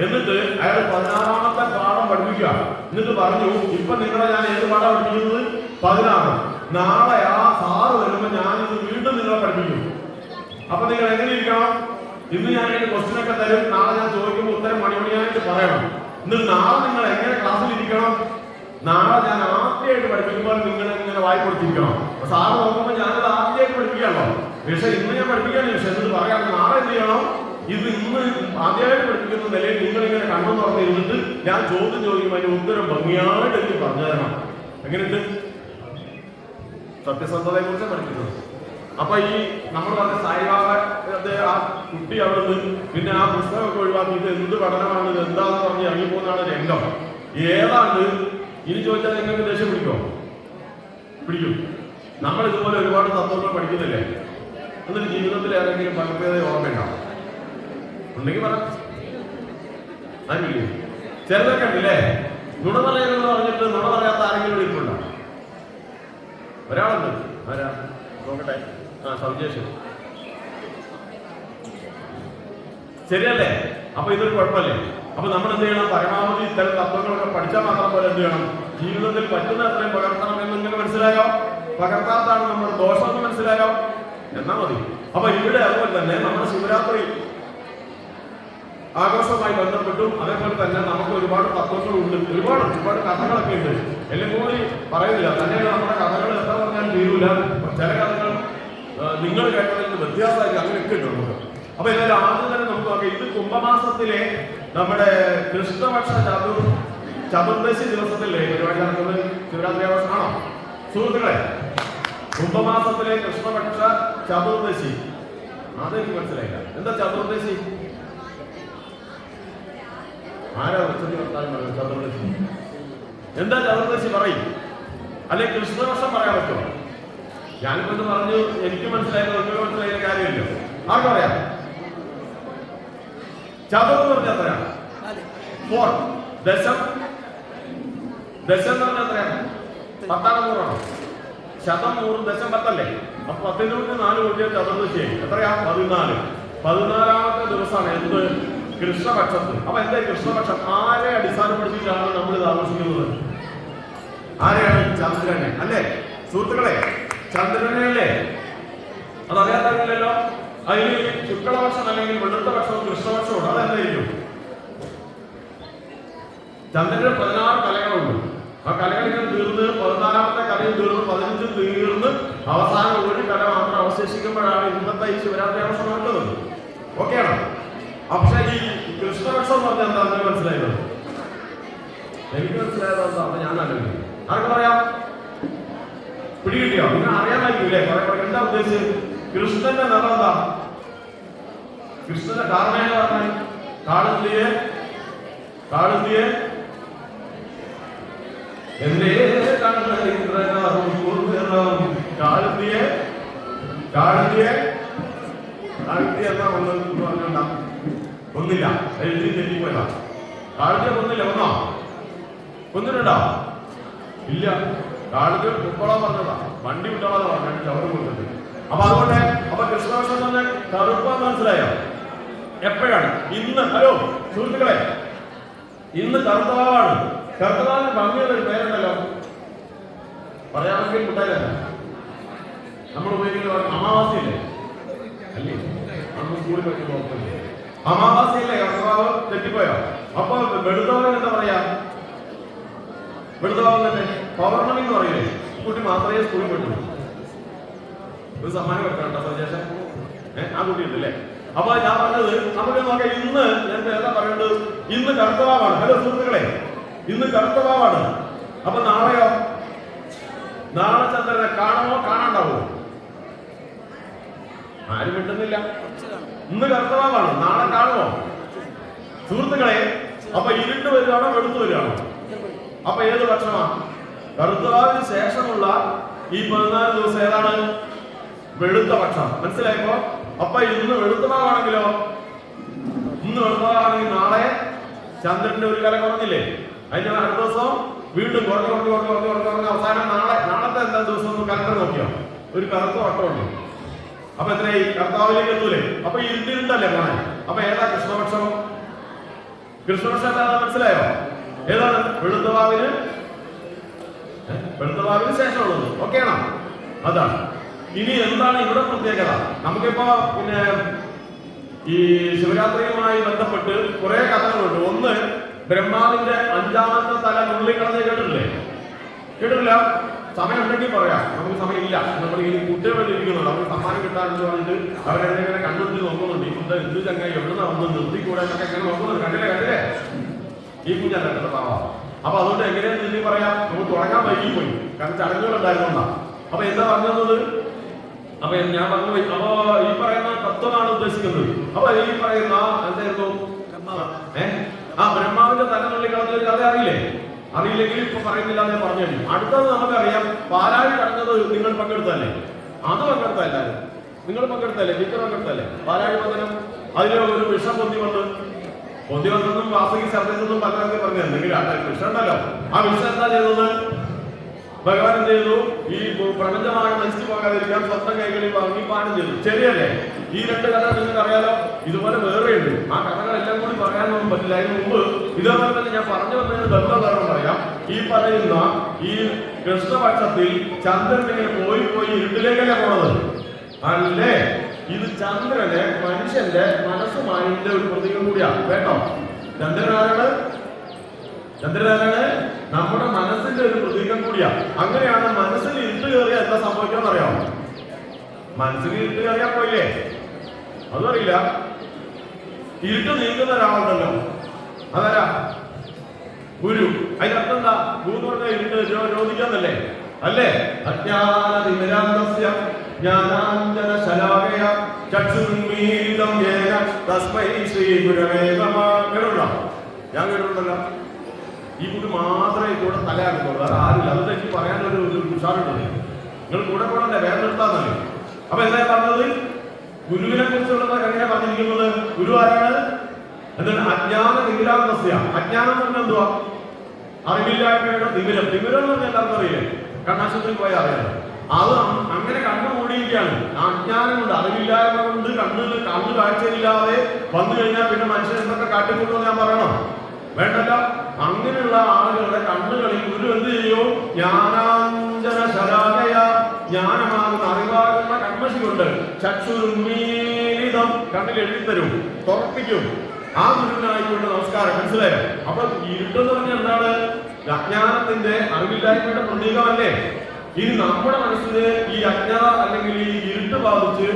എന്നിട്ട് അയാൾ 16ാമത്തെ പാഠം പഠിപ്പിക്കുക. എന്നിട്ട് പറഞ്ഞു, ഇപ്പൊ നിങ്ങളെ ഞാൻ ഏത് പാഠം പഠിപ്പിക്കുന്നത്? 16. നാളെ ആ സാറ് വരുമ്പോ ഞാനിത് വീണ്ടും നിങ്ങളെ പഠിപ്പിക്കും. അപ്പൊ നിങ്ങൾ എങ്ങനെ ഇരിക്കണം? ഇന്ന് ഞാൻ അതിന്റെ ക്വസ്റ്റ്യൻ ഒക്കെ തരും. നാളെ ഞാൻ ചോദിക്കുമ്പോൾ ഉത്തരം മണിമണിയായിട്ട് പറയണം. എന്നിട്ട് നാളെ നിങ്ങൾ എങ്ങനെ ക്ലാസ്സിൽ ഇരിക്കണം? നാളെ ഞാൻ ആദ്യമായിട്ട് പഠിപ്പിക്കുമ്പോൾ നിങ്ങൾ ഇങ്ങനെ വായി കൊടുത്തിരിക്കണം. അപ്പൊ സാറ് നോക്കുമ്പോൾ ഞാനത് ആദ്യമായിട്ട് പഠിപ്പിക്കാണല്ലോ. പക്ഷെ ഇന്ന് ഞാൻ പഠിപ്പിക്കാൻ പക്ഷെ എന്നിട്ട് പറയാം നാളെ എന്ത് ചെയ്യണം? ഇത് ഇന്ന് ആദ്യമായിട്ട് പഠിപ്പിക്കുന്ന നിലയിൽ നിങ്ങൾ ഇങ്ങനെ കണ്ണു തുറന്നിരുന്നിട്ട് ഞാൻ ചോദ്യം ചോദിക്കുമ്പോൾ അതിന്റെ ഉത്തരം ഭംഗിയായിട്ട് എനിക്ക് പറഞ്ഞു തരണം. എങ്ങനെയുണ്ട്? സത്യസന്ധതയെ കുറിച്ച് പഠിക്കുന്നത്. അപ്പൊ ഈ നമ്മൾ പറഞ്ഞ സായിബാബ ആ കുട്ടി അവിടെ നിന്ന് പിന്നെ ആ പുസ്തകമൊക്കെ ഒഴിവാക്കി ഇത് എന്ത് പഠനമാണ്, ഇത് എന്താന്ന് പറഞ്ഞ് ഇറങ്ങിപ്പോകുന്നതാണ് രംഗം. ഏതാണ്ട് ഇനി ചോദിച്ചാൽ നിങ്ങൾക്ക് ദേഷ്യം പിടിക്കുമോ? പിടിക്കും. നമ്മൾ ഇതുപോലെ ഒരുപാട് തത്വങ്ങൾ പഠിക്കുന്നില്ലേ? എന്നിട്ട് ജീവിതത്തിൽ ഏതെങ്കിലും പലപ്പോഴേ ഓർമ്മയുണ്ടാവും ഉണ്ടെങ്കിൽ പറ. അതില്ലേ ചിലതൊക്കെ ഉണ്ടല്ലേ നുണ പറയുന്നത് പറഞ്ഞിട്ട് നുണ പറയാത്ത ആരെങ്കിലും ഇരിപ്പുണ്ടോ? ഒരാളുണ്ട്. ആരാ നോക്കട്ടെ? സവിശേഷം ശരിയല്ലേ? അപ്പൊ ഇതൊരു കുഴപ്പമല്ലേ? അപ്പൊ നമ്മൾ എന്ത് ചെയ്യണം? പരമാവധി ഇത്തരം തത്വങ്ങളൊക്കെ പഠിച്ചാൽ മാത്രം പോലെ എന്ത് ചെയ്യണം? ജീവിതത്തിൽ പറ്റുന്ന അത്രയും പകർത്തണം എന്ന് നിങ്ങൾക്ക് മനസ്സിലായോ? പകർത്താത്താണ് നമ്മുടെ ദോഷമെന്ന് മനസ്സിലായോ? എന്നാ മതി. അപ്പൊ ഇവിടെ അതുപോലെ തന്നെ നമ്മുടെ ശിവരാത്രി ആഘോഷവുമായി ബന്ധപ്പെട്ടും അതേപോലെ തന്നെ നമുക്ക് ഒരുപാട് തത്വങ്ങളുണ്ട്, ഒരുപാട് കഥകളൊക്കെ ഉണ്ട്. എല്ലാം കൂടി പറയുന്നില്ല തന്നെ. നമ്മുടെ കഥകൾ എന്താ പറഞ്ഞാൽ തീരൂല. ചില കഥകൾ നിങ്ങൾ കേട്ടതിന് വ്യത്യാസമായിട്ട് അങ്ങനെയൊക്കെ ഉണ്ട് നമുക്ക്. അപ്പൊ എന്നാലും ആദ്യം തന്നെ നമുക്ക് നോക്കാം. ഇത് കുംഭമാസത്തിലെ നമ്മുടെ കൃഷ്ണപക്ഷ ചതുർദശി ദിവസത്തിലെ പരിപാടി നടക്കുന്നത് ശിവരാത്രി ആഘോഷമാണോ സുഹൃത്തുക്കളെ? കുംഭമാസത്തിലെ കൃഷ്ണപക്ഷ ചതുർദശി അതെനിക്ക് മനസ്സിലായില്ല. എന്താ ചതുർദശി? ആരാ ഉച്ചത്തിൽ വർത്താനം ചതുർദശി? എന്താ ചതുർദശി പറയും? അല്ലെ കൃഷ്ണപക്ഷം പറയാൻ പറ്റുമോ? ഞാനിപ്പോ ഇത് പറഞ്ഞു എനിക്ക് മനസ്സിലായത് നിങ്ങൾക്ക് മനസ്സിലായ കാര്യമില്ല. ആർക്കും പറയാം? ചതുർന്ന് പറഞ്ഞ എത്രയാ? 4. ദശം എന്ന് പറഞ്ഞ എത്രയാ? 10 100 ശതം 100 ദശം 10 അല്ലേ? അപ്പൊ 10 4 കൂട്ടിയ ചതുർദശിയായി എത്രയാ? 14. 14ാമത്തെ ദിവസമാണ് എന്ത്? കൃഷ്ണപക്ഷത്ത്. അപ്പൊ എന്താ കൃഷ്ണപക്ഷം? ആരെ അടിസ്ഥാനപ്പെടുത്തിയിട്ടാണ് നമ്മൾ ഇത് ആഘോഷിക്കുന്നത്? ആരെയാണ്? ചന്ദ്രനെ അല്ലേ സുഹൃത്തുക്കളെ? ചന്ദ്രനെ അല്ലേ? അതറിയാത്തല്ലോ. അതിന് ശുക്ലപക്ഷം അല്ലെങ്കിൽ വെളുത്ത പക്ഷവും കൃഷ്ണപക്ഷവും അതെന്തായിരിക്കും? ചന്ദ്രന് 16 കലകളുണ്ട്. ആ കലകളിൽ തീർന്ന് 14ാമത്തെ കലയിൽ തീർന്ന് 15 തീർന്ന് അവസാനം ഒരു കല മാത്രം അവശേഷിക്കുമ്പോഴാണ് ഇന്നത്തെ ഈ ശിവരാത്രി ആഘോഷം നടക്കുന്നത്. ഓക്കെയാണോ? പക്ഷെ ഈ കൃഷ്ണപക്ഷം എന്ന് പറഞ്ഞാൽ എന്താണെന്ന് മനസ്സിലായത്? എനിക്ക് മനസ്സിലായത് എന്താ? അപ്പൊ ഞാൻ ആലോചിക്കും. ആർക്കും പറയാം? പിടികിട്ടിയോ? നിങ്ങൾ അറിയാമായിരിക്കില്ലേ? എന്താ ഉദ്ദേശിച്ചത്? കൃഷ്ണന്റെ നിറം എന്താ? കൃഷ്ണന്റെ കാരണ പറഞ്ഞ കാളുന്തിയെ എന്തേ എന്നാ ഒന്നില്ല. എഴുതി തെറ്റിപ്പോയതാ. കാളുതിയെ ഒന്നില്ല. ഒന്നോ ഒന്നിട്ടുണ്ടോ? ഇല്ല. കാളുതി ഉൾക്കൊള്ളാൻ പറഞ്ഞതാ. വണ്ടി വിട്ടോളാതെ പറഞ്ഞു ചവറ് കൊടുത്തത്. അപ്പൊ അതുകൊണ്ട് അപ്പൊ കൃഷ്ണപക്ഷം തന്നെ കറുപ്പാന്ന് മനസ്സിലായോ? എപ്പോഴാണ്? ഇന്ന്. ഹലോ സുഹൃത്തുക്കളെ, ഇന്ന് കറുത്തവാവാണ്. കറുത്തവാവിന് ഭംഗിയുള്ള ഒരു പേരുണ്ടല്ലോ. പറയാമെങ്കിൽ കൂട്ടാരല്ല നമ്മൾ ഉപയോഗിക്കുന്ന അമാവാസിയല്ലേ? അല്ലേ? നമ്മൾ സ്കൂളിൽ പഠിക്കുമ്പോൾ അമാവാസിയല്ലേ? കറുത്തവാവ് തെറ്റിപ്പോയോ? അപ്പൊ വെളുത്തവാൻ എന്താ പറയാ? വെളുത്തവാവ് തന്നെ പൗർണമി എന്ന് പറയില്ലേ? കുട്ടി മാത്രമേ സ്കൂളിൽ പോയിട്ടുള്ളൂ. ഒരു സമ്മാനം കൊടുക്കണ്ട സജേഷൻ. ആ കുട്ടി ഉണ്ടല്ലേ? അപ്പൊ ഞാൻ പറഞ്ഞത് നമുക്ക് നോക്കാം. ഇന്ന് ഞാൻ എന്താ പറയേണ്ടത്? ഇന്ന് കറുത്തവാവാണ്. ഹലോ സുഹൃത്തുക്കളെ, ഇന്ന് കറുത്തവാവാണ്. അപ്പൊ നാളെയോ? നാളെ ചന്ദ്രനെ കാണുമോ? കാണാണ്ടാവോ? ആരും കിട്ടുന്നില്ല. ഇന്ന് കറുത്തവാവാണ്. നാളെ കാണുമോ സുഹൃത്തുക്കളെ? അപ്പൊ ഇരുട്ട് വരികയാണോ വെളുത്തു വരികയാണോ? അപ്പൊ ഏത് പക്ഷമാണ്? കറുത്തവാവിന് ശേഷമുള്ള ഈ 14 ദിവസം ഏതാണ്? വെളുത്ത പക്ഷം. മനസ്സിലായപ്പോ? അപ്പൊ ഇന്ന് വെളുത്തവാണെങ്കിലോ? ഇന്ന് വെളുത്തവാണെങ്കിൽ നാളെ ചന്ദ്രന്റെ ഒരു കല കുറഞ്ഞില്ലേ? അതിന് അടുത്ത ദിവസം വീണ്ടും കുറഞ്ഞ് അവസാനം നാളത്തെ എന്താ ദിവസം ഒന്ന് കലണ്ടർ നോക്കിയോ? ഒരു കറുത്ത വട്ടമുണ്ട്. അപ്പൊ എത്രയായി? കർത്താവിലേക്ക് എത്തൂലേ? അപ്പൊ ഇരുട്ടിരുട്ടല്ലേ കാണാൻ. അപ്പൊ ഏതാ കൃഷ്ണപക്ഷം? കൃഷ്ണപക്ഷം എന്താണെന്ന് മനസ്സിലായോ? ഏതാണ്? വെളുത്തവാവിന് ശേഷമുള്ളത്. ഓക്കെയാണോ? അതാണ്. ഇനി എന്താണ് ഇവിടെ പ്രത്യേകത? നമുക്കിപ്പോ പിന്നെ ഈ ശിവരാത്രിയുമായി ബന്ധപ്പെട്ട് കുറെ കഥകളുണ്ട്. ഒന്ന് ബ്രഹ്മാവിന്റെ 5ാമത്തെ തല നുള്ളിക്കളഞ്ഞ് കേട്ടിട്ടില്ല? സമയം ഉണ്ടെങ്കിൽ പറയാം, നമുക്ക് സമയമില്ല. നമ്മൾ ഈ കുട്ടികൾ ഇരിക്കുന്നുണ്ട്, അവർക്ക് സമ്മാനം കിട്ടാറുണ്ട് പറഞ്ഞിട്ട് അവരെങ്ങനെ കണ്ടുപിടിച്ച് നോക്കുന്നുണ്ട്. ഈ കുട്ടി എന്ത് ചങ്ങായി എവിടുന്ന വന്ന് നിർത്തിക്കൂടെ എന്നൊക്കെ ഇങ്ങനെ നോക്കുന്നുണ്ട്. കണ്ടില്ലേ ഈ കുഞ്ഞല്ല കേട്ടോ പാവം. അപ്പൊ അതുകൊണ്ട് എങ്ങനെയാ നിർത്തി പറയാം, നമുക്ക് തുടങ്ങാൻ വൈകി പോയി, കാരണം ചടങ്ങുകൾ ഉണ്ടായിരുന്നോണ്ടാ. അപ്പൊ എന്താ പറഞ്ഞത്? അപ്പൊ ഞാൻ പറഞ്ഞു പോയി. അപ്പൊ ഈ പറയുന്ന തത്വമാണ് ഉദ്ദേശിക്കുന്നത്. അപ്പൊ ഈ പറയുന്ന എന്തായിരുന്നു ബ്രഹ്മാവിന്റെ തല നുള്ളിക്കളഞ്ഞ ഒരു കഥ അറിയില്ലെങ്കിൽ ഇപ്പൊ പറയുന്നില്ല എന്ന് പറഞ്ഞു കഴിഞ്ഞു. അടുത്തത് നമുക്കറിയാം, പാലാഴി കടന്നത് നിങ്ങൾ പങ്കെടുത്തല്ലേ? അത് പങ്കെടുത്തല്ല, നിങ്ങൾ പങ്കെടുത്തല്ലേ? ടീച്ചർ പങ്കെടുത്തല്ലേ? പാലാഴി പന്തനം. അതിലെ ഒരു വിഷം പൊന്തി വന്നെന്നും വാസകി ശബ്ദത്തെന്നും പലരൊക്കെ പറഞ്ഞു. എന്തെങ്കിലും വിഷം ഉണ്ടല്ലോ, ആ വിഷം എന്താ ചെയ്തത്? ഭഗവാൻ എന്ത് ചെയ്തു? ഈ പ്രപഞ്ചമായി നശിച്ചു പോകാതിരിക്കാൻ സ്വന്തം കൈകളിൽ വാങ്ങി പാനം ചെയ്തു. ശരിയല്ലേ? ഈ 2 കഥ നിങ്ങൾക്ക് അറിയാലോ. ഇതുപോലെ വേറെയുണ്ട്. ആ കഥകളെല്ലാം കൂടി പറയാനൊന്നും പറ്റില്ല. അതിന് മുമ്പ് ഇതേപോലെ തന്നെ ഞാൻ പറഞ്ഞു വന്നതിന് ബന്ധം കാരണം പറയാം. ഈ പറയുന്ന ഈ കൃഷ്ണപക്ഷത്തിൽ ചന്ദ്രൻ ഇങ്ങനെ പോയി ഇരുട്ടിലേക്കല്ലേ പോണത് അല്ലേ? ഇത് ചന്ദ്രന് മനുഷ്യന്റെ മനസ്സുമായിട്ട് ഒരു പ്രതീകം കൂടിയാണ് കേട്ടോ. ചന്ദ്രനാരാണ് നമ്മുടെ മനസ്സിന്റെ ഒരു പ്രതീകം കൂടിയാ. അങ്ങനെയാണ് മനസ്സിൽ ഇരുട്ട് കയറിയാൽ എന്താ സംഭവിക്കാന്ന് അറിയാമോ? മനസ്സിൽ ഇരുട്ട് കയറിയാ പോയില്ലേ? അതും അറിയില്ല. ഇരുട്ട് നീക്കുന്ന ഒരാളുണ്ടല്ലോ, അതാരാ? ഗുരു. അതിനർത്ഥം എന്താ? ഗുരു എന്ന് പറഞ്ഞാൽ ഇരുട്ട് രോധിക്കാന്നല്ലേ? അല്ലേ? അജ്ഞാനതിമിരാന്തസ്യ ജ്ഞാനാഞ്ജന ശലാകയ ചക്ഷുർമീലിതം യേന തസ്മൈ ശ്രീ ഗുരവേ നമഃ. കേട്ടോ? ഞാൻ കേട്ടിട്ടുണ്ടല്ലോ. ഈ കുട്ടി മാത്രമേ കൂടെ തലയാക്കുന്നുള്ളൂ, അത് ആരില്ല. അതുകൊണ്ട് എനിക്ക് പറയാനൊരു ഉഷാറുണ്ട്. നിങ്ങൾ കൂടെ കൂടണ്ടേ, വേറെ നിർത്താന്നല്ലേ? അപ്പൊ എന്താ പറഞ്ഞത്? ഗുരുവിനെ കുറിച്ചുള്ളത് എങ്ങനെയാ പറഞ്ഞിരിക്കുന്നത്? ഗുരു ആരാണ്? എന്താണ്? അജ്ഞാന നിമിരാന്തസ്യ. അജ്ഞാനം എന്ന് പറഞ്ഞാൽ എന്തുവാ? അറിവില്ലായ്മയുടെ തിമിരം. തിമിരം എന്ന് പറഞ്ഞാൽ എല്ലാവർക്കും അറിയില്ലേ? കണ്ണാശുപത്രിയിൽ പോയാൽ അറിയാം. അത് അങ്ങനെ കണ്ണു മൂടിയിരിക്കുകയാണ്. അജ്ഞാനം കൊണ്ട്, അറിവില്ലായ്മ കൊണ്ട് കണ്ണു കാഴ്ചയില്ലാതെ വന്നു കഴിഞ്ഞാൽ പിന്നെ മനുഷ്യൻ എന്തൊക്കെ കാട്ടിക്കൂട്ടുമെന്ന് ഞാൻ പറയണം? വേണ്ടല്ലോ. അങ്ങനെയുള്ള ആളുകളുടെ കണ്ണുകളിൽ ഗുരു എന്ത് ചെയ്യും? ജ്ഞാനാഞ്ജന ശലാകയ, ജ്ഞാനമാകുന്ന അറിവാകുന്ന കൺമശി കൊണ്ട് ചക്ഷുർമീലിതം, കണ്ണിൽ എഴുതിത്തരും, തുറപ്പിക്കും. ആ ഗുരുവിനായിക്കൊണ്ട് നമസ്കാരം. മനസ്സിലായോ? അപ്പൊ ഇരുട്ടെന്ന് പറഞ്ഞാൽ എന്താണ്? അജ്ഞാനത്തിന്റെ, അറിവില്ലായ്മയുടെ പ്രതീകമല്ലേ? ഇനി നമ്മുടെ മനസ്സിന് ഈ അജ്ഞത അല്ലെങ്കിൽ ഈ ഇരുട്ട് ബാധിച്ച്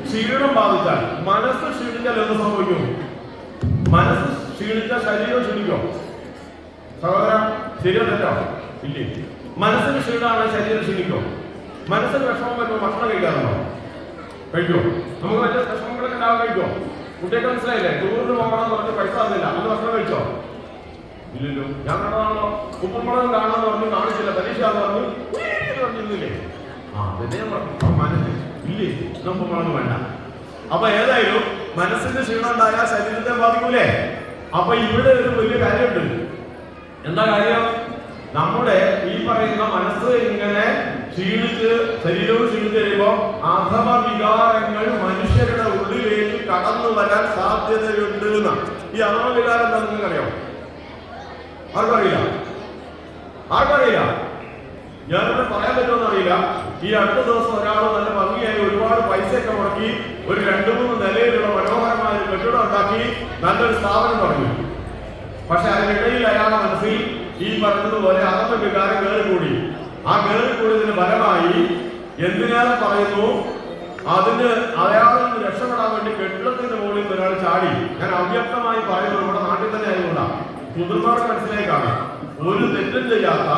ക്ഷീണം ബാധിച്ചാൽ, മനസ്സ് ക്ഷീണിച്ചാൽ എന്ത് സംഭവിക്കും? മനസ്സ് ക്ഷീണിച്ച ശരീരം ക്ഷീണിക്കോ? സഹോദര, ശരിയോ തെറ്റോ? ഇല്ലേ? മനസ്സിന് ക്ഷീണമാണ്, ശരീരം ക്ഷീണിക്കോ? മനസ്സിന് വിഷമം വരുമ്പോൾ ഭക്ഷണം കഴിക്കാറുണ്ടോ? കഴിക്കോ? നമുക്ക് വലിയ വിഷമങ്ങളൊക്കെ ഉണ്ടാവാൻ കഴിക്കോ? കുട്ടിയൊക്കെ മനസ്സിലായില്ലേ? ടൂറിന് പോകണമെന്ന് പറഞ്ഞ് പൈസ തന്നില്ല, അന്ന് ഭക്ഷണം കഴിച്ചോ? ഇല്ലല്ലോ. ഞാൻ കാണാണല്ലോ, ഉപ്പുമുളകും കാണാന്ന് പറഞ്ഞു, കാണിച്ചില്ല, പരീക്ഷ പറഞ്ഞിരുന്നില്ലേ? ഇല്ലേ, ഉപ്പുമുളക് വേണ്ട. അപ്പൊ ഏതായാലും മനസ്സിന്റെ ക്ഷീണം ഉണ്ടായാൽ ശരീരത്തെ ബാധിക്കൂലേ? അപ്പൊ ഇവിടെ ഒരു വലിയ കാര്യമുണ്ട്. എന്താ കാര്യം? നമ്മുടെ ഈ പറയുന്ന മനസ്സ് ഇങ്ങനെ ക്ഷീണിച്ച്, ശരീരവും ക്ഷീണിച്ച് കഴിയുമ്പോ അധമ വികാരങ്ങൾ മനുഷ്യരുടെ ഉള്ളിലേക്ക് കടന്നു വരാൻ സാധ്യതയുണ്ട് എന്നാണ്. ഈ അധമ വികാരം എന്താ നിങ്ങൾക്കറിയാം? ആർക്കറിയില്ല? ഞാനിവിടെ പറയാൻ പറ്റുമെന്ന് അറിയില്ല. ഈ അടുത്ത ദിവസം ഒരാൾ നല്ല ഭംഗിയായി ഒരുപാട് പൈസയൊക്കെ മുടക്കി ഒരു 2-3 നിലയിലുള്ള മനോഹരമായ ഒരു കെട്ടിടം ഉണ്ടാക്കി നല്ലൊരു സ്ഥാപനം തുടങ്ങി. പക്ഷെ അതിനിടയിൽ അയാളുടെ മനസ്സിൽ ഈ പറഞ്ഞതുപോലെ അധമ വികാരം കയറിക്കൂടി. ആ കയറിക്കൂടിയതിന് ഫലമായി എന്തിനേറെ പറയുന്നു, അതിന് അയാളിൽ നിന്ന് രക്ഷപ്പെടാൻ വേണ്ടി കെട്ടിടത്തിന്റെ മുകളിൽ ഒരാൾ ചാടി. ഞാൻ അവ്യക്തമായി പറയുന്നത് നമ്മുടെ നാട്ടിൽ തന്നെ ആയതുകൊണ്ടാണ്, മുതിർന്നവർക്ക് മനസ്സിലായി കാണാം. ഒരു തെറ്റും ചെയ്യാത്ത,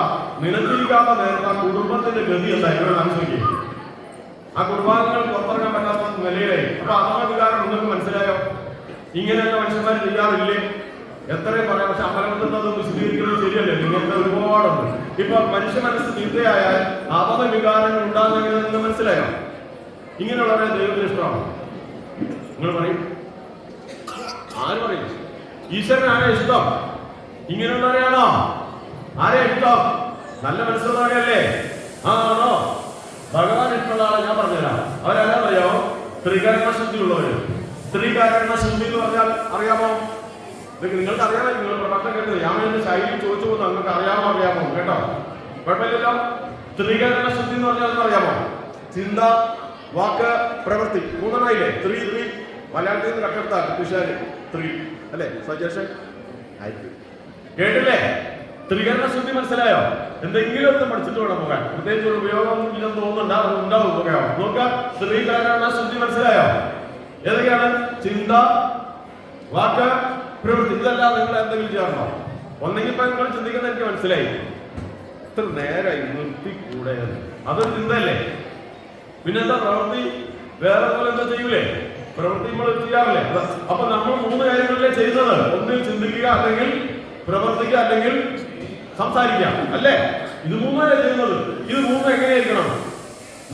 നിലച്ചിരിക്കാത്ത നേരത്തെ ആ കുടുംബത്തിന്റെ ഗതി എന്തായാലും മനസ്സിലാക്കി. ആ കുടുംബാംഗങ്ങൾ പുറത്തിറങ്ങാൻ പറ്റാത്ത നിലയിലായി. അപ്പൊ അധമ വികാരം നിങ്ങൾക്ക് മനസ്സിലായോ? ഇങ്ങനെയൊക്കെ മനുഷ്യന്മാർ ചെയ്യാറില്ലേ? എത്രയും പറയാം. പക്ഷെ അമ്പലത്തിൽ അതൊന്നും വിശദീകരിക്കുന്നത് ശരിയല്ലേ? ഇങ്ങനത്തെ ഒരുപാടുണ്ട്. ഇപ്പൊ മനുഷ്യ മനസ്സ് തീർച്ചയായാൽ അധമ വികാരങ്ങൾ ഉണ്ടാകുന്നെങ്കിൽ നിങ്ങൾ മനസ്സിലായോ? ഇങ്ങനെയുള്ളവരെ ദൈവത്തിന് ഇഷ്ടമാണ്. നിങ്ങൾ പറയും, ആര് പറയും? ഈശ്വരൻ ആരെ ഇഷ്ടം? ഇങ്ങനെയുള്ളവരെയാണോ? ആരെ ഇഷ്ടം? നല്ല മനസ്സുള്ളവരെയല്ലേ? ആണോ? ഭഗവാൻ ഇഷ്ടമുള്ള ആളെ ഞാൻ പറഞ്ഞുതരാം. അവരെല്ലാം അറിയാമോ? ത്രികരണ ശുദ്ധിയുള്ളവര്. ത്രികരണ ശുദ്ധി എന്ന് പറഞ്ഞാൽ അറിയാമോ? നിങ്ങൾക്ക് അറിയാമോ? നിങ്ങൾ പ്രഭാഷണം കേട്ടത് ഞാൻ എന്റെ ശൈലി ചോദിച്ചു പോകുന്നു. നിങ്ങൾക്ക് അറിയാമോ കേട്ടോ? കുഴപ്പമില്ലല്ലോ. ത്രികരണ ശുദ്ധി എന്ന് പറഞ്ഞാൽ അറിയാമോ? ചിന്ത, വാക്ക്, പ്രവൃത്തി. 3 ത്രീ. മലയാളത്തിൽ നിന്ന് കട്ടെടുത്താൽ തുഷാര് 3 അല്ലേ? സജഷൻ ആയിരിക്കും. കേട്ടില്ലേ? ത്രികരണ ശുദ്ധി മനസ്സിലായോ? എന്തെങ്കിലും ഒന്ന് പഠിച്ചിട്ട് വേണം പോകാൻ. പ്രത്യേകിച്ച് ഒരു ഉപയോഗം ഇല്ലെന്ന് ഉണ്ടാവും പോകാം. നോക്കാം, ത്രികരണ ശുദ്ധി മനസ്സിലായോ? ഏതൊക്കെയാണ്? ചിന്ത, വാക്ക്, പ്രവൃത്തി. ഇതെല്ലാം നിങ്ങൾ എന്തെങ്കിലും ചെയ്യാറുണ്ടോ? ഒന്നെങ്കിൽ ഇപ്പൊ നിങ്ങൾ ചിന്തിക്കുന്ന എനിക്ക് മനസ്സിലായി, ഇത്ര നേരായി നിർത്തിക്കൂടെ, അതൊരു ചിന്തയല്ലേ? പിന്നെന്താ പ്രവൃത്തി? വേറെ പോലെ എന്താ ചെയ്യൂലേ? പ്രവൃത്തി നമ്മൾ ചെയ്യാറില്ലേ? അപ്പൊ നമ്മൾ 3 കാര്യങ്ങളിലേ ചെയ്യുന്നത്. ഒന്നിൽ ചിന്തിക്കുക, അല്ലെങ്കിൽ പ്രവർത്തിക്കുക, അല്ലെങ്കിൽ സംസാരിക്കുക, അല്ലേ? ഇത് 3 ചെയ്യുന്നത്. ഇത് 3 എങ്ങനെയായിരിക്കണം?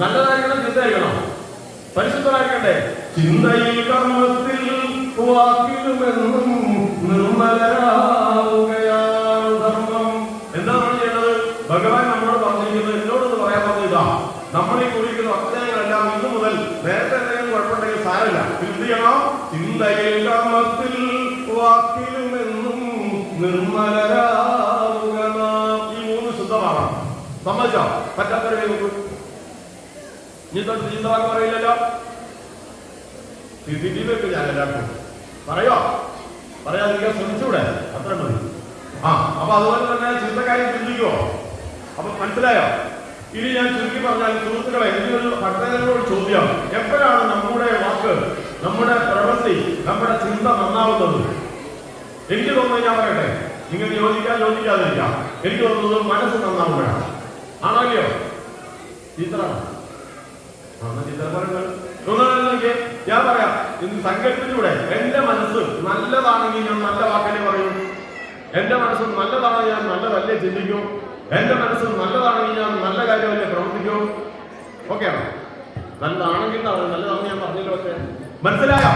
നല്ലതായിരിക്കണം, ചിന്തയായിരിക്കണം, പരിശുദ്ധമായിരിക്കണ്ടേ? ചിന്തയിൽ കർമ്മത്തിൽ വാക്കിലുമെന്നും നിർമ്മലരാവുകയാണ് ധർമ്മം. എന്താണ് ചെയ്യേണ്ടത്? ഭഗവാൻ നമ്മളോട് പറഞ്ഞിരിക്കുന്നത്, എന്നോടൊന്ന് പറയാൻ പറഞ്ഞതാ, നമ്മൾ ഈ കുറിക്കുന്ന അധ്യായങ്ങളെല്ലാം ഇന്നു മുതൽ നേരത്തെ എന്തെങ്കിലും കുഴപ്പമുണ്ടെങ്കിൽ സാരമില്ല, എന്ത് ചെയ്യണം? ചിന്തയിൽ കർമ്മത്തിൽ വാക്കിലുമെന്നും നിർമ്മലരാവുക. ഈ 3 ശുദ്ധമാവാം. സമ്മതിച്ചോ? പറ്റാത്തവരെ നോക്കൂ. ഇനി തൊട്ട് ചിന്തവാക്ക് പറയില്ലല്ലോ. CCTV ഒക്കെ ഞാൻ എല്ലാവർക്കും പറയാതിരിക്കാൻ ശ്രമിച്ചൂടെ? അത്ര മതി. അപ്പൊ അതുപോലെ തന്നെ ചിന്തക്കാരി ചിന്തിക്കുവോ? അപ്പൊ മനസ്സിലായോ? ഇനി ഞാൻ ചുരുക്കി പറഞ്ഞാൽ, സുഹൃത്തുക്കളെ, എനിക്കൊരു ഭക്തജനോട് ചോദ്യം, എപ്പോഴാണ് നമ്മുടെ വാക്ക്, നമ്മുടെ പ്രവൃത്തി, നമ്മുടെ ചിന്ത നന്നാവുന്നത്? എനിക്ക് തോന്നുന്നത്, ഞാൻ പറയട്ടെ, നിങ്ങൾക്ക് യോജിക്കാതിരിക്കാം. എനിക്ക് തോന്നുന്നത് മനസ്സ് നന്നാവുകയാണ്. ആണല്ലോ? ചിത്രം ഞാൻ പറയാം, ഇന്ന് സങ്കല്പിച്ചൂടെ? എന്റെ മനസ്സ് നല്ലതാണെങ്കിൽ ഞാൻ നല്ല വാക്കല്ലേ പറയൂ. എന്റെ മനസ്സ് നല്ലതാണെങ്കിൽ ഞാൻ നല്ലതല്ലേ ചിന്തിക്കൂ. എന്റെ മനസ്സ് നല്ലതാണെങ്കിൽ ഞാൻ നല്ല കാര്യമല്ലേ പ്രവർത്തിക്കൂ. ഓക്കെയാണോ? നല്ലതാണെങ്കിൽ നല്ലതാണെന്ന് ഞാൻ പറഞ്ഞല്ലോ. ഒക്കെ മനസ്സിലായോ?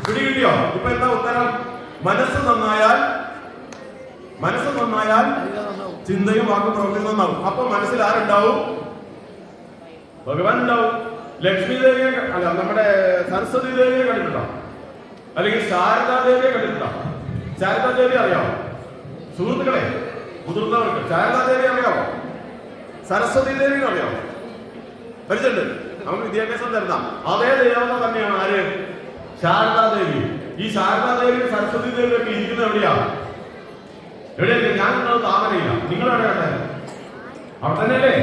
പിടികിട്ടിയോ? ഇപ്പൊ എന്താ ഉത്തരം? മനസ്സ് നന്നായാൽ ചിന്തയും വാക്കും പ്രവർത്തിയും നന്നാവും. അപ്പൊ മനസ്സിൽ ആരുണ്ടാവും? ഭഗവാൻ ഉണ്ടാവും. ലക്ഷ്മി ദേവിയെ, അല്ല, നമ്മുടെ സരസ്വതി ദേവിയെ കണ്ടിട്ടുണ്ടോ? അല്ലെങ്കിൽ ശാരദാദേവിയെ കണ്ടിട്ടുണ്ടോ? ശാരദാദേവി അറിയാമോ സുഹൃത്തുക്കളെ? മുതിർന്നവർക്ക് ശാരദാദേവി അറിയാമോ? സരസ്വതി ദേവി അറിയാമോ? പരിചയമുണ്ട്. നമുക്ക് വിദ്യാഭ്യാസം തരുന്ന അതേ ദേവത തന്നെയാണ് ആര്? ശാരദാദേവി. ഈ ശാരദാദേവി സരസ്വതി ദേവി ഒക്കെ ഇരിക്കുന്നത് എവിടെയാ? ഞാൻ താമരയില്ല. നിങ്ങളെവിടെ കണ്ടേ? അവിടെ തന്നെയല്ലേ?